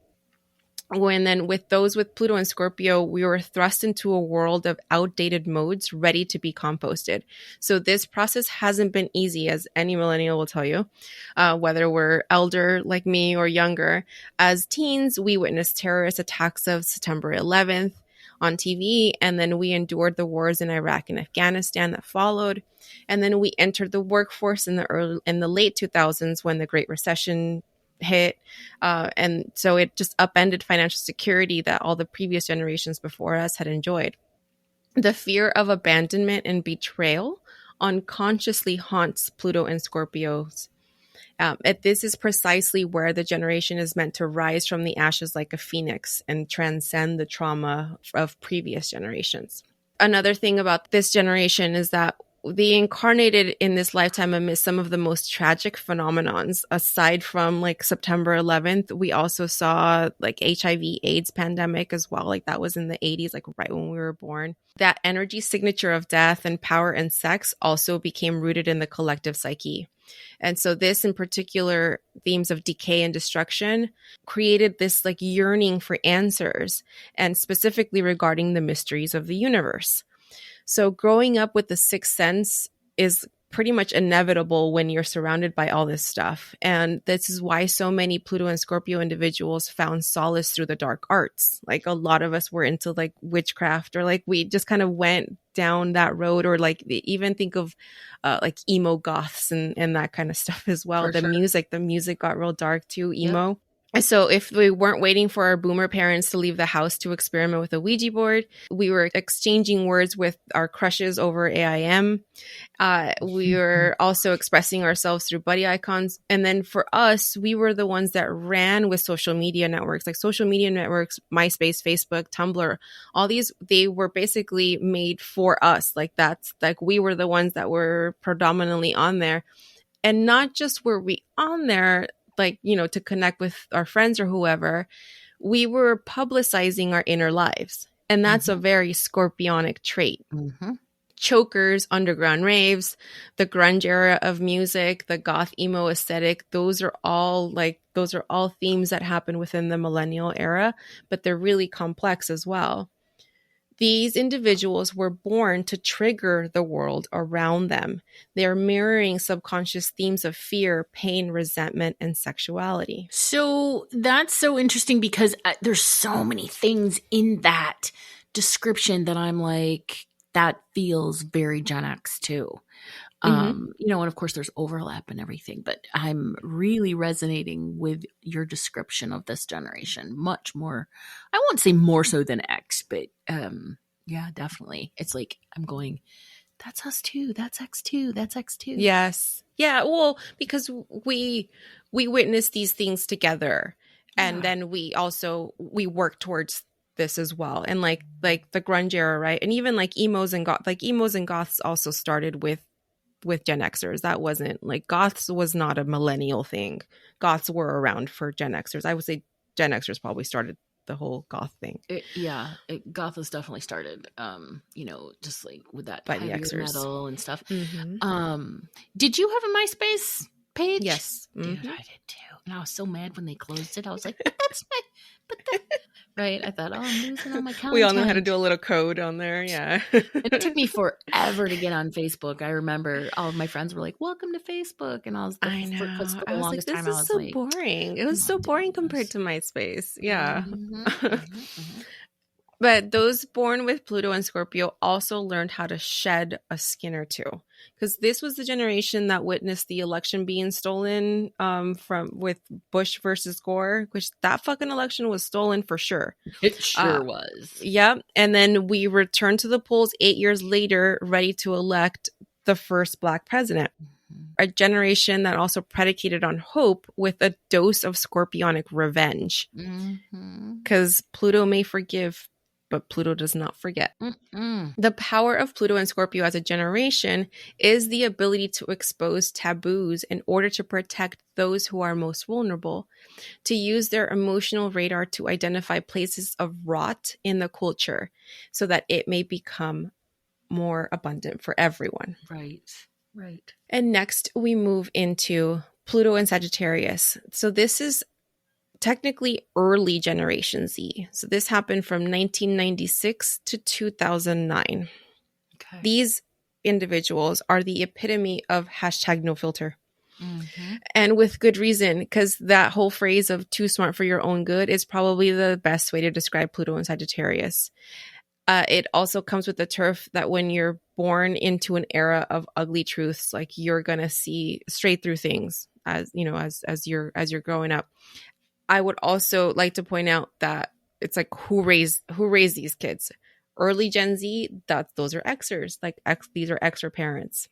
When then with those with Pluto and Scorpio, we were thrust into a world of outdated modes ready to be composted. So this process hasn't been easy, as any millennial will tell you, whether we're elder like me or younger. As teens, we witnessed terrorist attacks of September 11th on TV, and then we endured the wars in Iraq and Afghanistan that followed. And then we entered the workforce in the late 2000s when the Great Recession hit. And so it just upended financial security that all the previous generations before us had enjoyed. The fear of abandonment and betrayal unconsciously haunts Pluto and Scorpios. This is precisely where the generation is meant to rise from the ashes like a phoenix and transcend the trauma of previous generations. Another thing about this generation is that they incarnated in this lifetime amidst some of the most tragic phenomenons. Aside from like September 11th, we also saw like HIV AIDS pandemic as well. Like that was in the 80s, like right when we were born. That energy signature of death and power and sex also became rooted in the collective psyche. And so this in particular, themes of decay and destruction created this like yearning for answers, and specifically regarding the mysteries of the universe. So growing up with the sixth sense is pretty much inevitable when you're surrounded by all this stuff. And this is why so many Pluto and Scorpio individuals found solace through the dark arts. Like a lot of us were into like witchcraft, or like we just kind of went down that road, or like even think of like emo goths and that kind of stuff as well. For The sure. music got real dark too, Yep. emo. So if we weren't waiting for our boomer parents to leave the house to experiment with a Ouija board, we were exchanging words with our crushes over AIM. We were also expressing ourselves through buddy icons. And then for us, we were the ones that ran with social media networks, like social media networks, MySpace, Facebook, Tumblr, all these, they were basically made for us. Like that's like, we were the ones that were predominantly on there. And not just were we on there, like, you know, to connect with our friends or whoever, we were publicizing our inner lives. And that's a very scorpionic trait. Mm-hmm. Chokers, underground raves, the grunge era of music, the goth emo aesthetic, those are all themes that happen within the millennial era, but they're really complex as well. These individuals were born to trigger the world around them. They are mirroring subconscious themes of fear, pain, resentment, and sexuality. So that's so interesting because there's so many things in that description that I'm like, that feels very Gen X too. You know, and of course there's overlap and everything, but I'm really resonating with your description of this generation much more. I won't say more so than X, but yeah, definitely. It's like I'm going, that's us too. That's X too. That's X too. Yes. Yeah. Well, because we witness these things together, and then we work towards this as well. And like the grunge era, right? And even like emos and goths also started with Gen Xers. That wasn't like goths was not a millennial thing. Goths were around for Gen Xers. I would say Gen Xers probably started the whole goth thing. Goth has definitely started, you know, just like with that By the heavier Xers. metal and stuff. Mm-hmm. Did you have a MySpace page? Yes. Dude, I did too. And I was so mad when they closed it. I was like, right. I thought, oh, I'm losing all my content. We all know how to do a little code on there. Yeah. It took me forever to get on Facebook. I remember all of my friends were like, welcome to Facebook. And I was, I know. For the I was longest like, time, this I is was so like, boring. It was so boring compared to MySpace. Yeah. Mm-hmm. But those born with Pluto and Scorpio also learned how to shed a skin or two, because this was the generation that witnessed the election being stolen with Bush versus Gore, which that fucking election was stolen for sure. It sure was. Yeah. And then we returned to the polls 8 years later, ready to elect the first Black president. A generation that also predicated on hope with a dose of scorpionic revenge. Because Pluto may forgive, but Pluto does not forget. The power of Pluto and Scorpio as a generation is the ability to expose taboos in order to protect those who are most vulnerable, to use their emotional radar to identify places of rot in the culture so that it may become more abundant for everyone. Right. And next we move into Pluto and Sagittarius. So this is technically early Generation Z. So this happened from 1996 to 2009. Okay. These individuals are the epitome of hashtag no filter. Mm-hmm. And with good reason, because that whole phrase of too smart for your own good is probably the best way to describe Pluto and Sagittarius. It also comes with the turf that when you're born into an era of ugly truths, like you're gonna see straight through things as you know, as you're growing up. I would also like to point out that it's like who raised these kids? Early Gen Z, those are Xers. These are Xer parents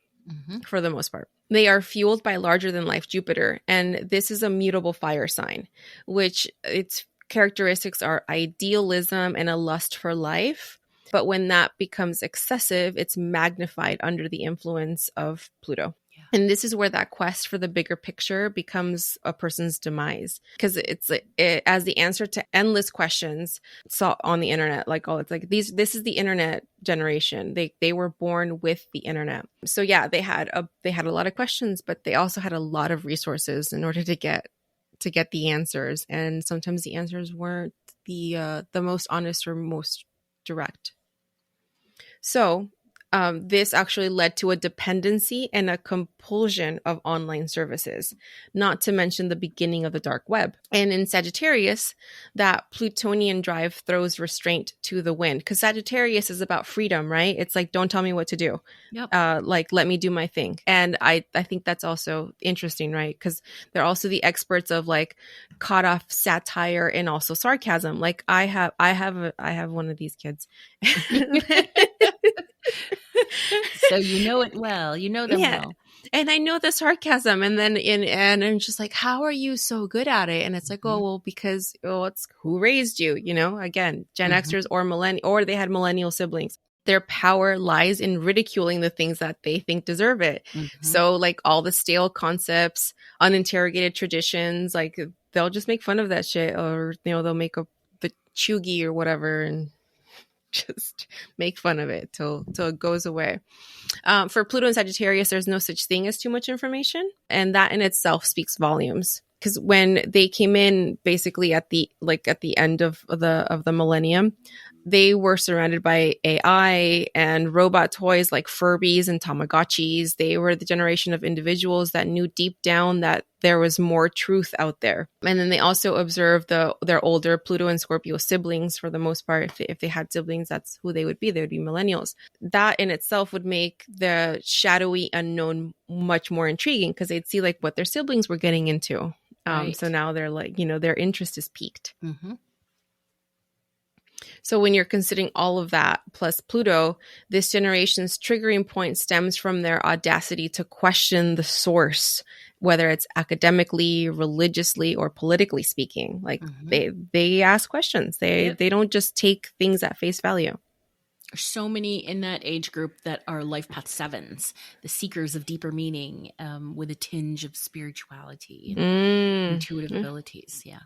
for the most part. They are fueled by larger than life Jupiter, and this is a mutable fire sign, which its characteristics are idealism and a lust for life. But when that becomes excessive, it's magnified under the influence of Pluto. Yeah. And this is where that quest for the bigger picture becomes a person's demise, because it's as the answer to endless questions on the internet. This is the internet generation. They were born with the internet. So yeah, they had a lot of questions, but they also had a lot of resources in order to get the answers. And sometimes the answers weren't the most honest or most direct. So this actually led to a dependency and a compulsion of online services, not to mention the beginning of the dark web. And in Sagittarius, that Plutonian drive throws restraint to the wind, because Sagittarius is about freedom, right? It's like, don't tell me what to do. Yep. Let me do my thing. And I think that's also interesting, right? Because they're also the experts of like caught off satire and also sarcasm. Like I have one of these kids. So you know it well. You know them well. And I know the sarcasm. And then and I'm just like, how are you so good at it? And it's like, oh, well, because it's who raised you, again, Gen Xers or they had millennial siblings. Their power lies in ridiculing the things that they think deserve it. So like all the stale concepts, uninterrogated traditions, like they'll just make fun of that shit, or, they'll make the chuggy or whatever and just make fun of it till it goes away. For Pluto and Sagittarius, there's no such thing as too much information, and that in itself speaks volumes. Because when they came in, basically at the end of the millennium, they were surrounded by AI and robot toys like Furbies and Tamagotchis. They were the generation of individuals that knew deep down that there was more truth out there. And then they also observed their older Pluto and Scorpio siblings. For the most part, if they had siblings, that's who they would be. They would be millennials. That in itself would make the shadowy unknown much more intriguing, because they'd see like what their siblings were getting into. Right. So now they're like, their interest is piqued. So when you're considering all of that plus Pluto, this generation's triggering point stems from their audacity to question the source, whether it's academically, religiously, or politically speaking. Like they ask questions. They don't just take things at face value. There's so many in that age group that are life path 7s, the seekers of deeper meaning, with a tinge of spirituality and intuitive abilities. Yeah.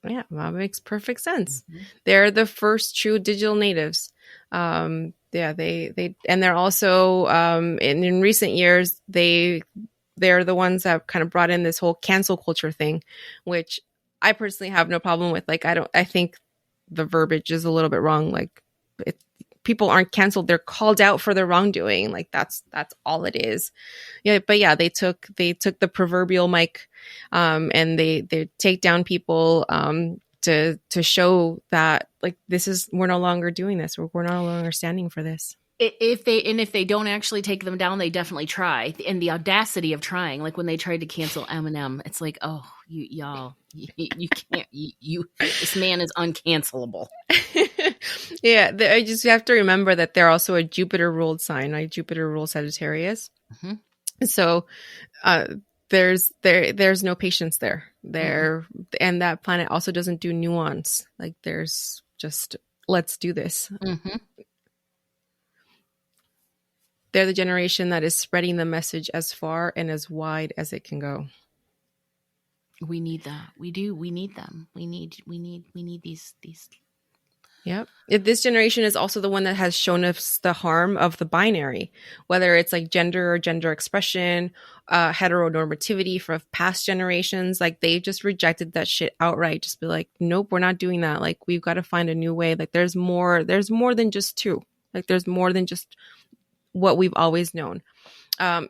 Yeah, that makes perfect sense. They're the first true digital natives. They and they're also in recent years they're the ones that kind of brought in this whole cancel culture thing, which I personally have no problem with. Like I think the verbiage is a little bit wrong. Like people aren't canceled, they're called out for their wrongdoing. Like that's all it is. Yeah, but yeah, they took the proverbial mic and they take down people to show that like we're no longer doing this. We're no longer standing for this. If they don't actually take them down, they definitely try. And the audacity of trying, like when they tried to cancel Eminem, it's like, oh, y'all, you can't. This man is uncancelable. Yeah, I just have to remember that they're also a Jupiter ruled sign. Like Jupiter rules Sagittarius, so there's no patience there. And that planet also doesn't do nuance. Like there's just let's do this. They're the generation that is spreading the message as far and as wide as it can go. We need that. We do. We need them. We need these Yep. This generation is also the one that has shown us the harm of the binary, whether it's like gender or gender expression, heteronormativity for past generations. Like they just rejected that shit outright. Just be like, nope, we're not doing that. Like we've got to find a new way. Like there's more than just two. Like there's more than just what we've always known.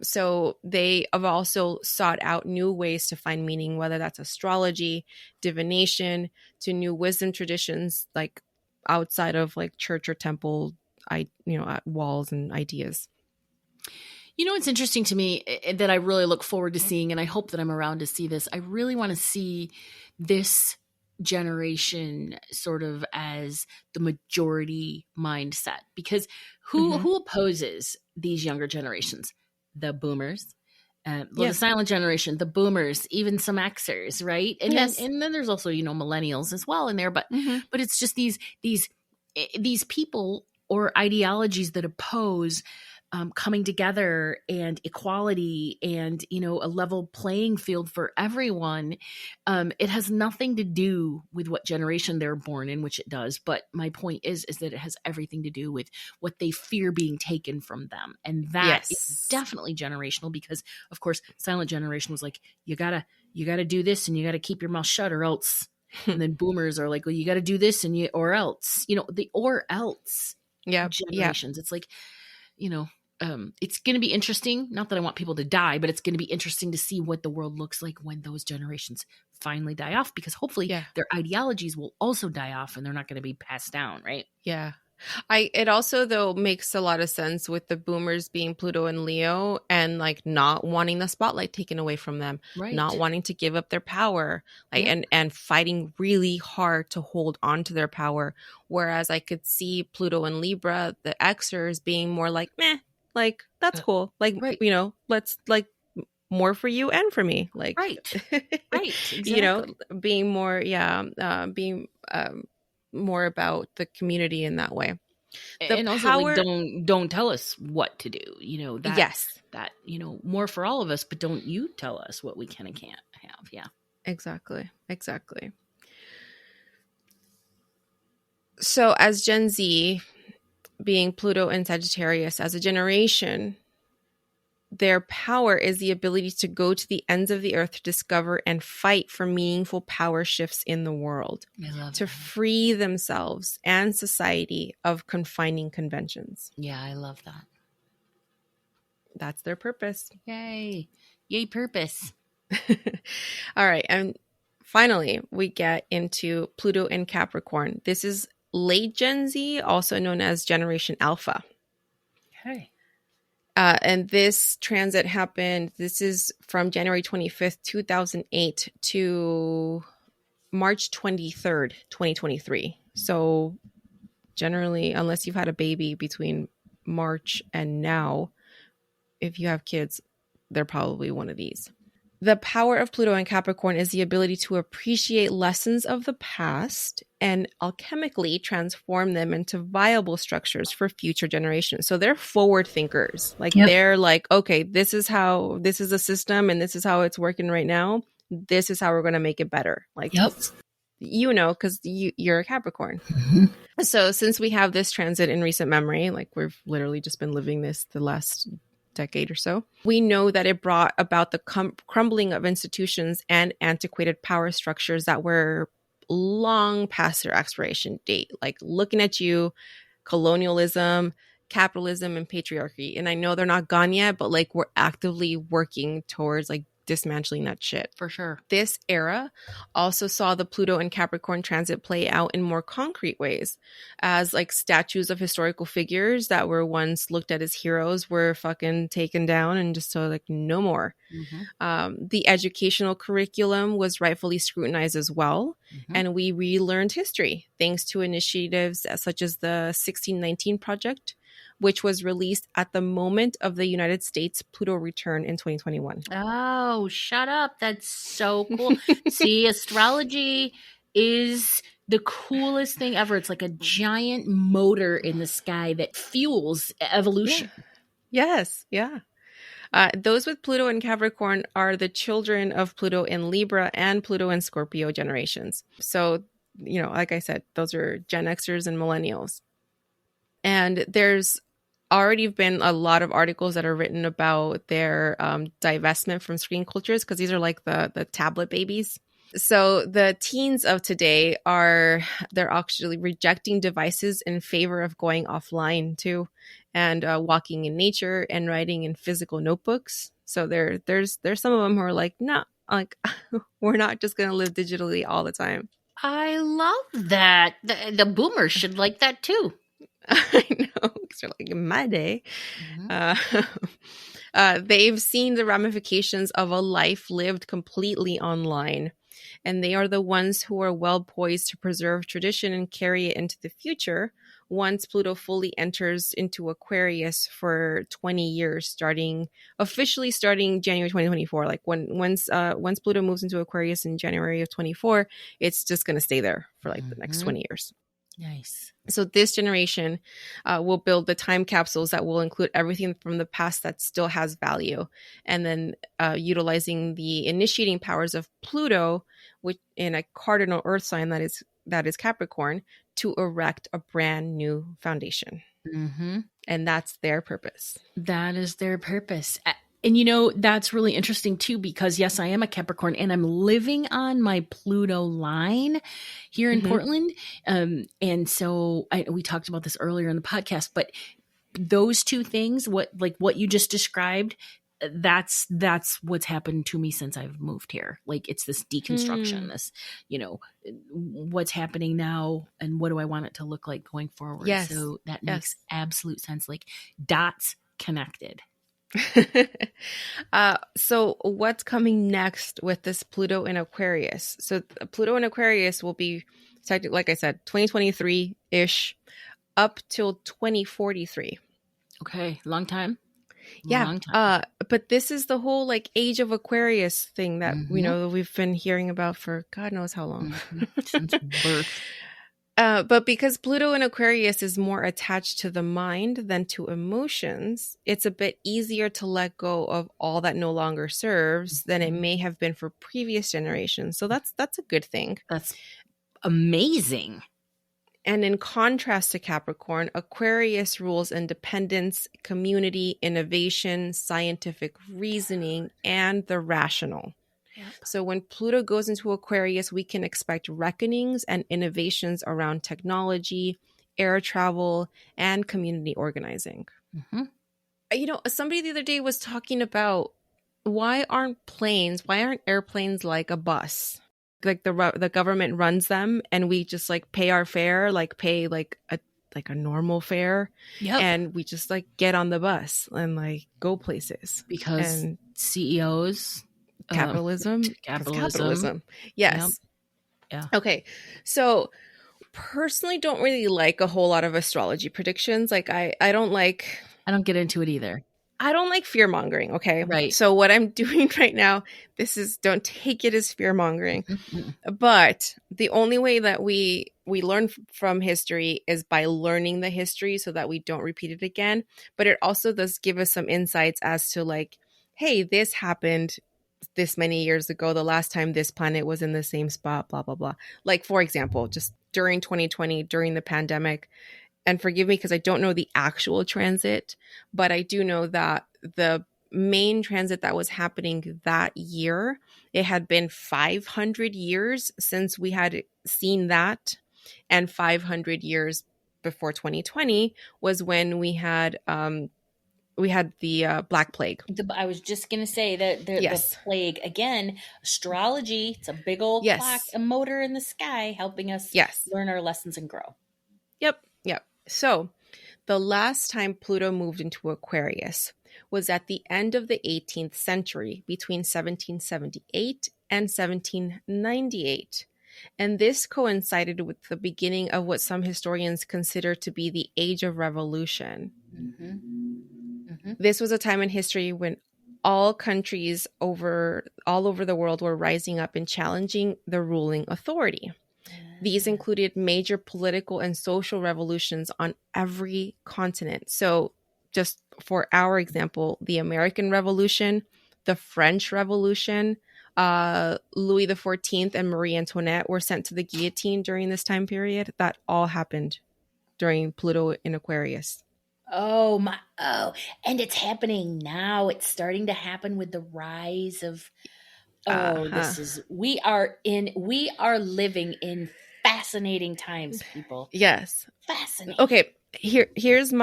So they have also sought out new ways to find meaning, whether that's astrology, divination, to new wisdom traditions, like outside of like church or temple, walls and ideas. You know, what's interesting to me that I really look forward to seeing, and I hope that I'm around to see this. I really want to see this generation sort of as the majority mindset, because who opposes these younger generations? The boomers. The silent generation, the boomers, even some Xers, right? And then there's also, millennials as well in there, but it's just these people or ideologies that oppose coming together and equality and, a level playing field for everyone. It has nothing to do with what generation they're born in, which it does. But my point is that it has everything to do with what they fear being taken from them. And that is definitely generational, because of course, silent generation was like, you gotta do this and you gotta keep your mouth shut or else. And then boomers are like, well, you gotta do this or else, the or else generations. It's like, it's going to be interesting. Not that I want people to die, but it's going to be interesting to see what the world looks like when those generations finally die off, because hopefully their ideologies will also die off and they're not going to be passed down. Right. Yeah. It also though makes a lot of sense with the boomers being Pluto and Leo and like not wanting the spotlight taken away from them, not wanting to give up their power, like and fighting really hard to hold on to their power. Whereas I could see Pluto and Libra, the Xers, being more like, meh, like that's cool. Like, let's like more for you and for me. Like, exactly. Being more, being more about the community in that way. And also, like, don't tell us what to do. That more for all of us, but don't you tell us what we can and can't have. Yeah, exactly. So, as Gen Z, being Pluto and Sagittarius as a generation, their power is the ability to go to the ends of the earth to discover and fight for meaningful power shifts in the world, to free themselves and society of confining conventions. Yeah, I love that. That's their purpose. Yay purpose. All right. And finally, we get into Pluto and Capricorn. This is late Gen Z, also known as Generation Alpha. Okay. And this transit happened, this is from January 25th, 2008 to March 23rd, 2023. So generally, unless you've had a baby between March and now, if you have kids, they're probably one of these. The power of Pluto and Capricorn is the ability to appreciate lessons of the past and alchemically transform them into viable structures for future generations. So they're forward thinkers. Like they're like, okay, this is a system and this is how it's working right now. This is how we're going to make it better. Like, because you're a Capricorn. Mm-hmm. So since we have this transit in recent memory, like we've literally just been living this the last decade or so, we know that it brought about the crumbling of institutions and antiquated power structures that were long past their expiration date. Like looking at you, colonialism, capitalism, and patriarchy. And I know they're not gone yet, but like we're actively working towards like dismantling that shit. For sure. This era also saw the Pluto and Capricorn transit play out in more concrete ways, as like statues of historical figures that were once looked at as heroes were fucking taken down and just so like no more. Mm-hmm. The educational curriculum was rightfully scrutinized as well. Mm-hmm. And we relearned history thanks to initiatives such as the 1619 Project, which was released at the moment of the United States Pluto return in 2021. Oh, shut up. That's so cool. See, astrology is the coolest thing ever. It's like a giant motor in the sky that fuels evolution. Yeah. Yes. Yeah. Those with Pluto and Capricorn are the children of Pluto in Libra and Pluto in Scorpio generations. So like I said, those are Gen Xers and millennials. And there's already been a lot of articles that are written about their divestment from screen cultures, because these are like the tablet babies. So the teens of today they're actually rejecting devices in favor of going offline too, and walking in nature and writing in physical notebooks. So there's some of them who are like, no, like we're not just going to live digitally all the time. I love that. The boomers should like that too. I know, because they're like, in my day. They've seen the ramifications of a life lived completely online, and they are the ones who are well poised to preserve tradition and carry it into the future once Pluto fully enters into Aquarius for 20 years, officially starting January 2024. Like once Pluto moves into Aquarius in January of 24, it's just going to stay there for like the next 20 years. Nice. So this generation will build the time capsules that will include everything from the past that still has value, and then utilizing the initiating powers of Pluto, which in a cardinal Earth sign that is Capricorn, to erect a brand new foundation. Mm-hmm. And that's their purpose. That is their purpose. And that's really interesting too, because yes, I am a Capricorn and I'm living on my Pluto line here in Portland. And so we talked about this earlier in the podcast, but those two things, what you just described, that's what's happened to me since I've moved here. Like it's this deconstruction, this, what's happening now and what do I want it to look like going forward? Yes. So that makes absolute sense. Like dots connected. So what's coming next with this Pluto in Aquarius? So Pluto in Aquarius will be, like I said, 2023-ish up till 2043. Okay. Long time. Yeah. Long time. But this is the whole like age of Aquarius thing that we've been hearing about for God knows how long. Since birth. But because Pluto in Aquarius is more attached to the mind than to emotions, it's a bit easier to let go of all that no longer serves than it may have been for previous generations. So that's a good thing. That's amazing. And in contrast to Capricorn, Aquarius rules independence, community, innovation, scientific reasoning, and the rational. So when Pluto goes into Aquarius, we can expect reckonings and innovations around technology, air travel, and community organizing. Somebody the other day was talking about why aren't airplanes like a bus? Like the government runs them and we just like pay our fare, like pay like a normal fare. Yep. And we just like get on the bus and like go places. Because CEOs... Capitalism. Yes. Yep. Yeah. Okay. So personally don't really like a whole lot of astrology predictions. Like I don't get into it either. I don't like fear mongering. Okay. Right. So what I'm doing right now, don't take it as fear mongering, but the only way that we learn from history is by learning the history so that we don't repeat it again. But it also does give us some insights as to like, hey, this happened this many years ago, the last time this planet was in the same spot, blah, blah, blah. Like, for example, just during 2020, during the pandemic, and forgive me because I don't know the actual transit, but I do know that the main transit that was happening that year, it had been 500 years since we had seen that. And 500 years before 2020 was when we had the Black Plague. I was just going to say that the plague, again, astrology, it's a big old clock, a motor in the sky helping us learn our lessons and grow. Yep. So the last time Pluto moved into Aquarius was at the end of the 18th century, between 1778 and 1798. And this coincided with the beginning of what some historians consider to be the Age of Revolution. This was a time in history when all countries all over the world were rising up and challenging the ruling authority. These included major political and social revolutions on every continent. So just for our example, the American Revolution, the French Revolution, Louis the 14th and Marie Antoinette were sent to the guillotine during this time period. That all happened during Pluto in Aquarius. Oh my, oh, and it's happening now. It's starting to happen with the rise of, oh, Uh-huh. this is, we are living in fascinating times, people. Yes. Fascinating. Okay, here's a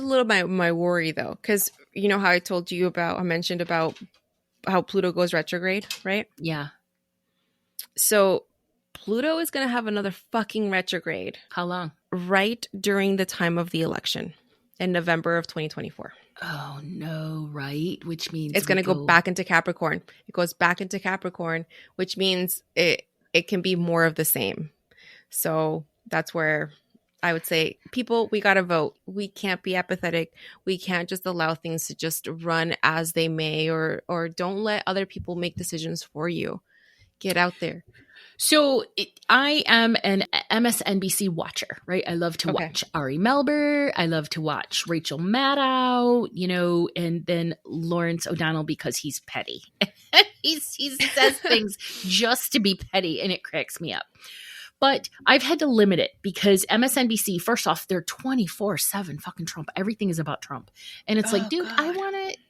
little my worry though, because you know how I mentioned about how Pluto goes retrograde, right? Yeah. So Pluto is going to have another fucking retrograde How long? right during the time of the election in November of 2024. Oh no, right? Which means It's we going to go back into Capricorn. It goes back into Capricorn, which means it can be more of the same. So that's where I would say, people, we got to vote. We can't be apathetic. We can't just allow things to just run as they may, or don't let other people make decisions for you. Get out there. So I am an MSNBC watcher, right? I love to Okay. watch Ari Melber. I love to watch Rachel Maddow, you know, and then Lawrence O'Donnell because he's petty. he says things just to be petty, and it cracks me up. But I've had to limit it because MSNBC, first off, they're 24/7 fucking Trump. Everything is about Trump. And it's like, dude, God.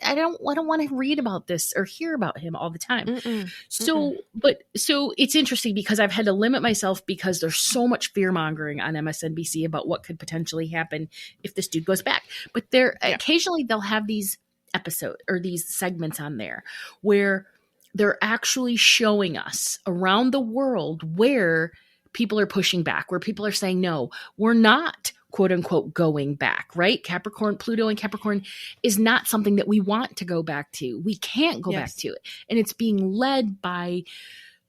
I don't want to read about this or hear about him all the time. Mm-mm. So it's interesting because I've had to limit myself because there's so much fear mongering on MSNBC about what could potentially happen if this dude goes back. But occasionally they'll have these episodes or these segments on there where they're actually showing us around the world where people are pushing back, where people are saying, no, we're not, quote unquote, going back, right? Capricorn, Pluto and Capricorn is not something that we want to go back to. We can't go back to it. And it's being led by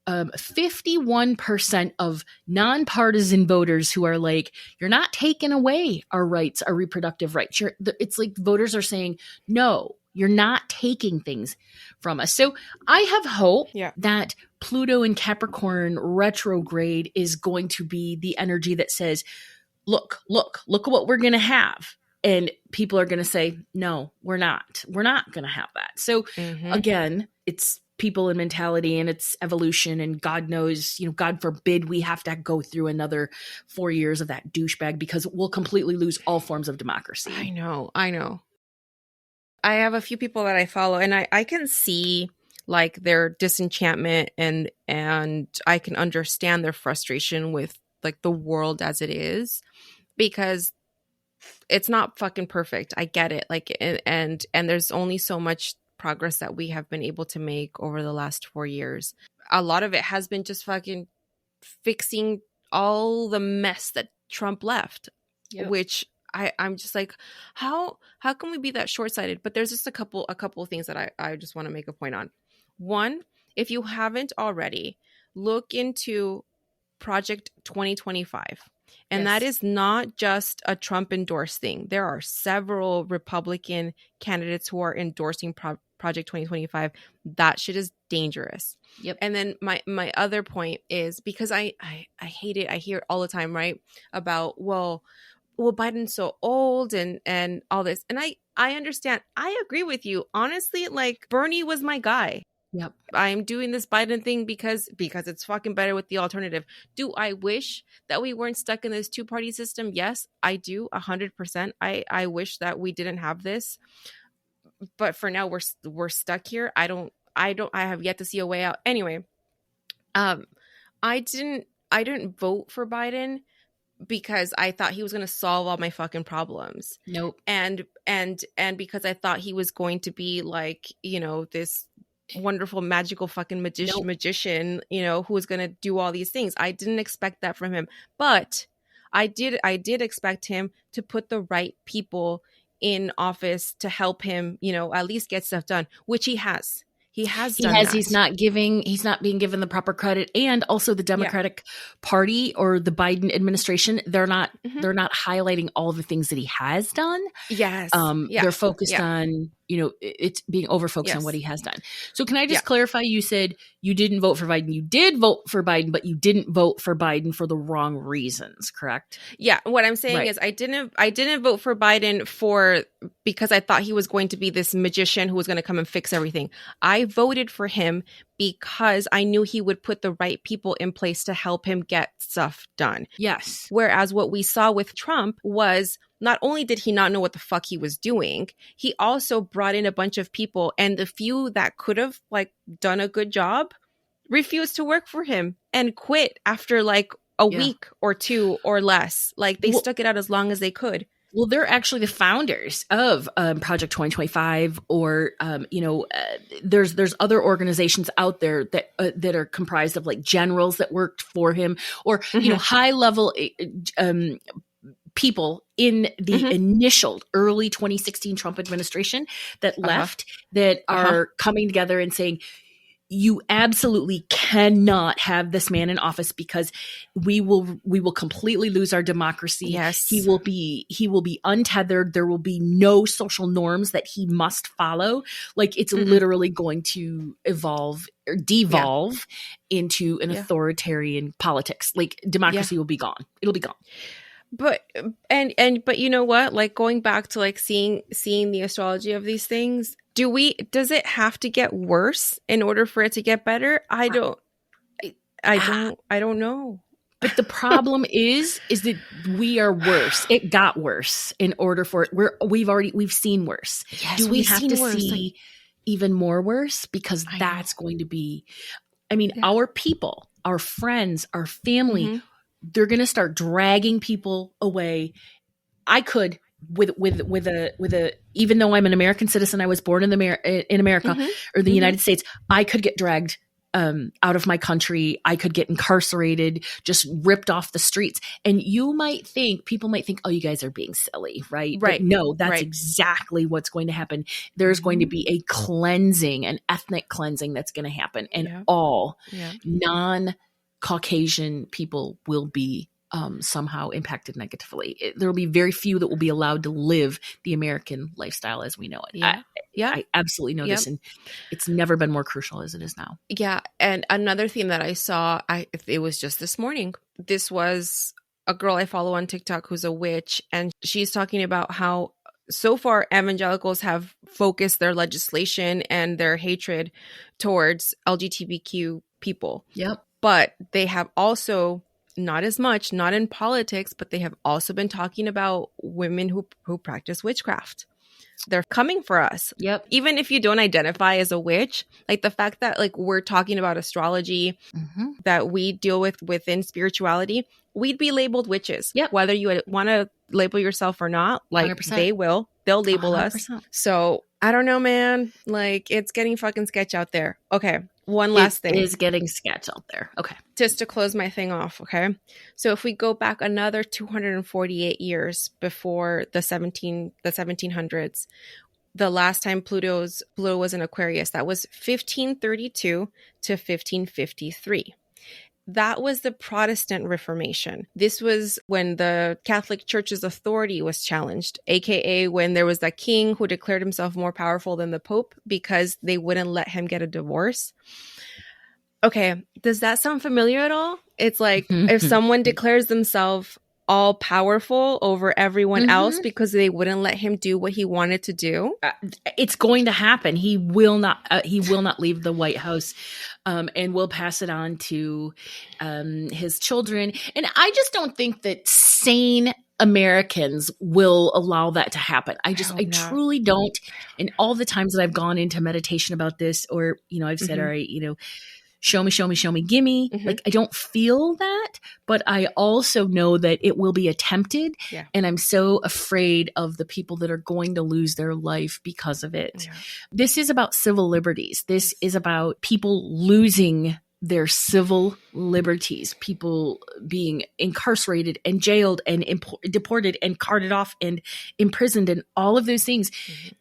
51% of nonpartisan voters who are like, you're not taking away our rights, our reproductive rights. It's like voters are saying, no, you're not taking things from us. So I have hope that Pluto in Capricorn retrograde is going to be the energy that says, look at what we're going to have. And people are going to say, no, we're not going to have that. So again, it's people and mentality and it's evolution, and God knows, you know, God forbid we have to go through another 4 years of that douchebag because we'll completely lose all forms of democracy. I know. I have a few people that I follow, and I can see like their disenchantment, and I can understand their frustration with like the world as it is, because it's not fucking perfect. I get it. Like, and there's only so much progress that we have been able to make over the last 4 years. A lot of it has been just fucking fixing all the mess that Trump left, which I'm just like, how can we be that short-sighted? But there's just a couple of things that I just want to make a point on. One, if you haven't already, look into Project 2025. And that is not just a Trump endorsed thing. There are several Republican candidates who are endorsing Project 2025. That shit is dangerous. Yep. And then my other point is, because I hate it. I hear it all the time, right? About, well, Biden's so old and all this. And I understand. I agree with you. Honestly, like, Bernie was my guy. Yep. I'm doing this Biden thing because it's fucking better with the alternative. Do I wish that we weren't stuck in this two-party system? Yes, I do. 100%. I wish that we didn't have this. But for now, we're stuck here. I have yet to see a way out. Anyway, I didn't vote for Biden because I thought he was going to solve all my fucking problems. Nope. And because I thought he was going to be like, you know, this wonderful magical fucking magician, you know, who was going to do all these things. I didn't expect that from him, but I did expect him to put the right people in office to help him, you know, at least get stuff done, which he has. He has done that. He's not being given the proper credit. And also the Democratic Party or the Biden administration, they're not highlighting all the things that he has done. Yes. They're focused on it's being overfocused on what Yes. he has done. So can I just Yeah. clarify? You said you didn't vote for Biden. You did vote for Biden, but you didn't vote for Biden for the wrong reasons, correct? Yeah, what I'm saying Right. is I didn't vote for Biden because I thought he was going to be this magician who was going to come and fix everything. I voted for him because I knew he would put the right people in place to help him get stuff done. Yes. Whereas what we saw with Trump was not only did he not know what the fuck he was doing, he also brought in a bunch of people, and the few that could have done a good job refused to work for him and quit after a week or two or less. They stuck it out as long as they could. Well, they're actually the founders of Project 2025, or there's other organizations out there that are comprised of generals that worked for him, or high level people in the initial early 2016 Trump administration that left that are coming together and saying, you absolutely cannot have this man in office because we will completely lose our democracy. Yes. He will be untethered. There will be no social norms that he must follow. It's literally going to evolve or devolve into an authoritarian politics. Democracy will be gone. It'll be gone. But you know what? Going back to seeing the astrology of these things, does it have to get worse in order for it to get better? I don't know. But the problem is that we are worse. It got worse in order for it. We've seen worse. Yes, do we have to see even more worse? Because that's going to be, our people, our friends, our family, they're going to start dragging people away. I could with a even though I'm an American citizen, I was born in America or the United States, I could get dragged out of my country. I could get incarcerated, just ripped off the streets. And people might think, oh, you guys are being silly, right? Right. But no, that's exactly what's going to happen. There's going to be a cleansing, an ethnic cleansing that's going to happen. And all non-Caucasian people will be somehow impacted negatively. There will be very few that will be allowed to live the American lifestyle as we know it. I absolutely know this, and it's never been more crucial as it is now. Yeah, and another thing that I saw, it was just this morning. This was a girl I follow on TikTok who's a witch, and she's talking about how so far evangelicals have focused their legislation and their hatred towards LGBTQ people. Yep. But they have also, not as much, not in politics, but they have also been talking about women who practice witchcraft. They're coming for us. Yep. Even if you don't identify as a witch, the fact that we're talking about astrology, that we deal with within spirituality, we'd be labeled witches. Yep. Whether you want to label yourself or not, 100%. They'll label 100%. us. So I don't know, man. It's getting fucking sketch out there. Okay. One last thing. It is getting sketch out there. Okay. Just to close my thing off, okay? So if we go back another 248 years before the 1700s, the last time Pluto was in Aquarius, that was 1532 to 1553. That was the Protestant Reformation. This was when the Catholic Church's authority was challenged, aka when there was that king who declared himself more powerful than the Pope because they wouldn't let him get a divorce. Okay, does that sound familiar at all? It's if someone declares themselves all powerful over everyone else because they wouldn't let him do what he wanted to do. It's going to happen. He will not leave the White House, and will pass it on to his children. And I just don't think that sane Americans will allow that to happen. I truly don't. And all the times that I've gone into meditation about this, or, I've said, all right, show me, gimme. I don't feel that, but I also know that it will be attempted. Yeah. And I'm so afraid of the people that are going to lose their life because of it. Yeah. This is about civil liberties. This is about people losing their civil liberties, people being incarcerated and jailed and deported and carted off and imprisoned and all of those things.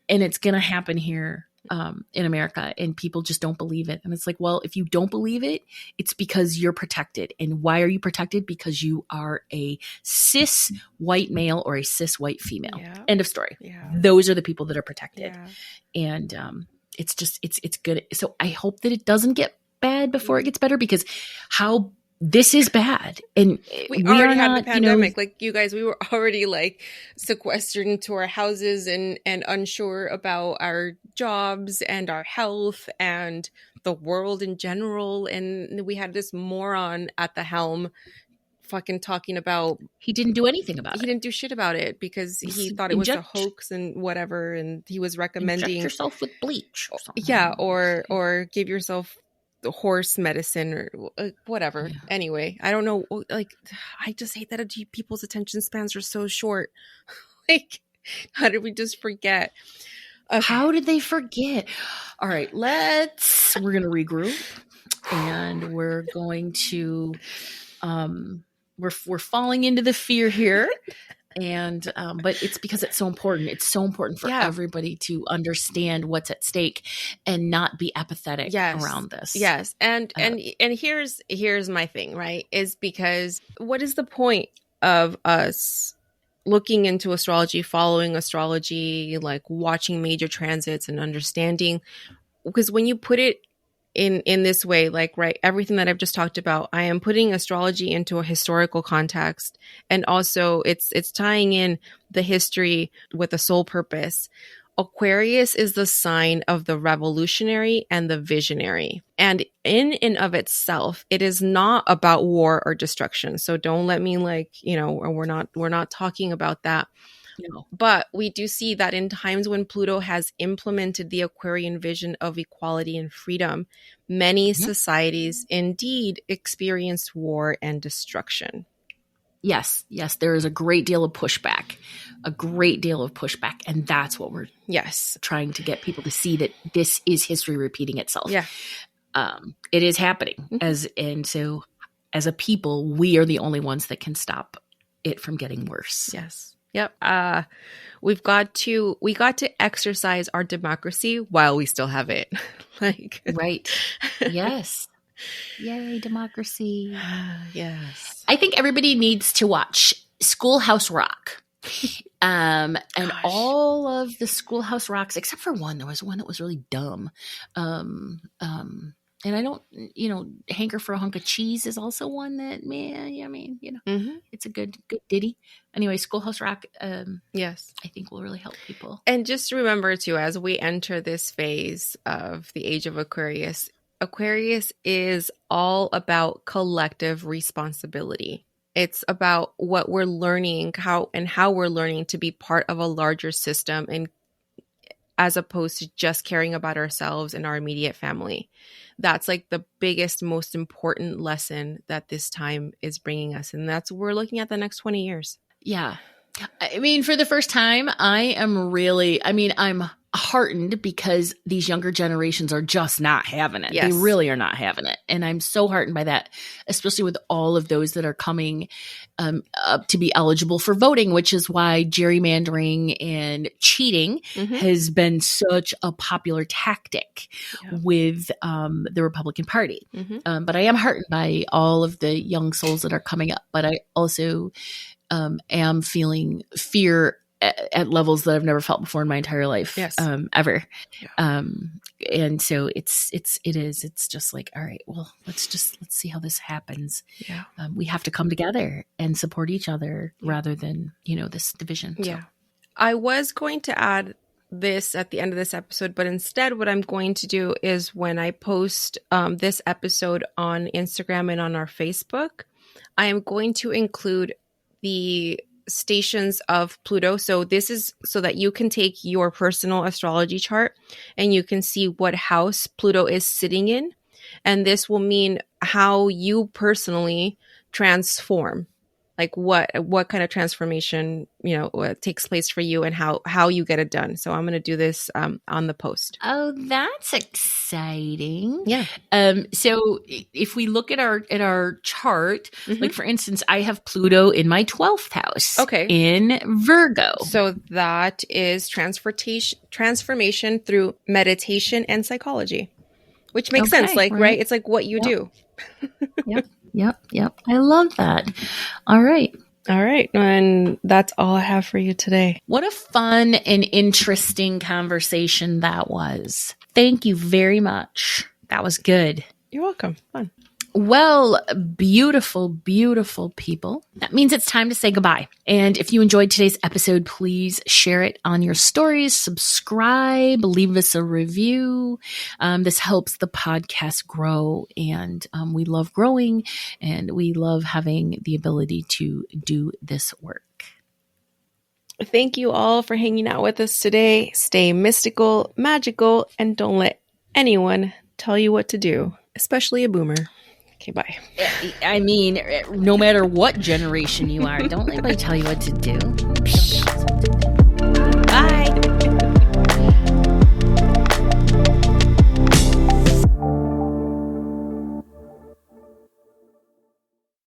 And it's going to happen here in America, and people just don't believe it. And it's like, well, if you don't believe it, it's because you're protected. And why are you protected? Because you are a cis white male or a cis white female. Yeah. End of story. Yeah. Those are the people that are protected. Yeah. And it's just, it's good. So I hope that it doesn't get bad before it gets better, because this is bad. And we already had the pandemic. Like, you guys, we were already like sequestered into our houses and unsure about our jobs and our health and the world in general. And we had this moron at the helm fucking talking about, he didn't do anything about it. He didn't do shit about it because he thought it was a hoax and whatever. And he was recommending inject yourself with bleach or something. Yeah. Or give yourself the horse medicine or whatever. Yeah. Anyway, I don't know. Like, I just hate that people's attention spans are so short. Like, how did we just forget? How did they forget? All right, we're going to regroup, and we're going to, we're falling into the fear here. And but it's because it's so important. It's so important for everybody to understand what's at stake and not be apathetic around this. Yes. And here's my thing, right? Is because what is the point of us looking into astrology, following astrology, like watching major transits and understanding? Because when you put it in this way, like, right, everything that I've just talked about, I am putting astrology into a historical context, and also it's tying in the history with a soul purpose. Aquarius is the sign of the revolutionary and the visionary, and in and of itself, it is not about war or destruction. So don't let me we're not talking about that. No. But we do see that in times when Pluto has implemented the Aquarian vision of equality and freedom, many societies indeed experienced war and destruction. Yes, there is a great deal of pushback, and that's what we're trying to get people to see, that this is history repeating itself. Yeah, it is happening, so as a people, we are the only ones that can stop it from getting worse. Yes. Yep. We got to exercise our democracy while we still have it. Right. Yes. Yay, democracy. Yes. I think everybody needs to watch Schoolhouse Rock. And all of the Schoolhouse Rocks, except for one. There was one that was really dumb. And I don't, Hanker for a Hunk of Cheese is also one that, it's a good ditty. Anyway, Schoolhouse Rock, yes, I think will really help people. And just remember too, as we enter this phase of the age of Aquarius is all about collective responsibility. It's about what we're learning, how we're learning to be part of a larger system, and as opposed to just caring about ourselves and our immediate family. That's like the biggest, most important lesson that this time is bringing us. And that's, we're looking at the next 20 years. Yeah. I mean, for the first time, I'm heartened because these younger generations are just not having it. Yes. They really are not having it. And I'm so heartened by that, especially with all of those that are coming up to be eligible for voting, which is why gerrymandering and cheating has been such a popular tactic with the Republican Party. But I am heartened by all of the young souls that are coming up. But I also am feeling fear at levels that I've never felt before in my entire life, ever. Yeah. And so it's just like, all right, well, let's see how this happens. Yeah. We have to come together and support each other rather than, this division. Yeah. So. I was going to add this at the end of this episode, but instead what I'm going to do is when I post this episode on Instagram and on our Facebook, I am going to include the stations of Pluto. So this is so that you can take your personal astrology chart and you can see what house Pluto is sitting in. And this will mean how you personally transform. like what kind of transformation, takes place for you and how you get it done. So I'm going to do this on the post. Oh, that's exciting. Yeah. So if we look at our chart, like for instance, I have Pluto in my 12th house. Okay. In Virgo. So that is transformation through meditation and psychology, which makes sense. Like, right? It's like what you do. Yep. I love that. All right. And that's all I have for you today. What a fun and interesting conversation that was. Thank you very much. That was good. You're welcome. Fun. Well, beautiful, beautiful people. That means it's time to say goodbye. And if you enjoyed today's episode, please share it on your stories, subscribe, leave us a review. This helps the podcast grow, and we love growing, and we love having the ability to do this work. Thank you all for hanging out with us today. Stay mystical, magical, and don't let anyone tell you what to do, especially a boomer. Okay, bye. I mean, no matter what generation you are, don't let anybody tell you what to do.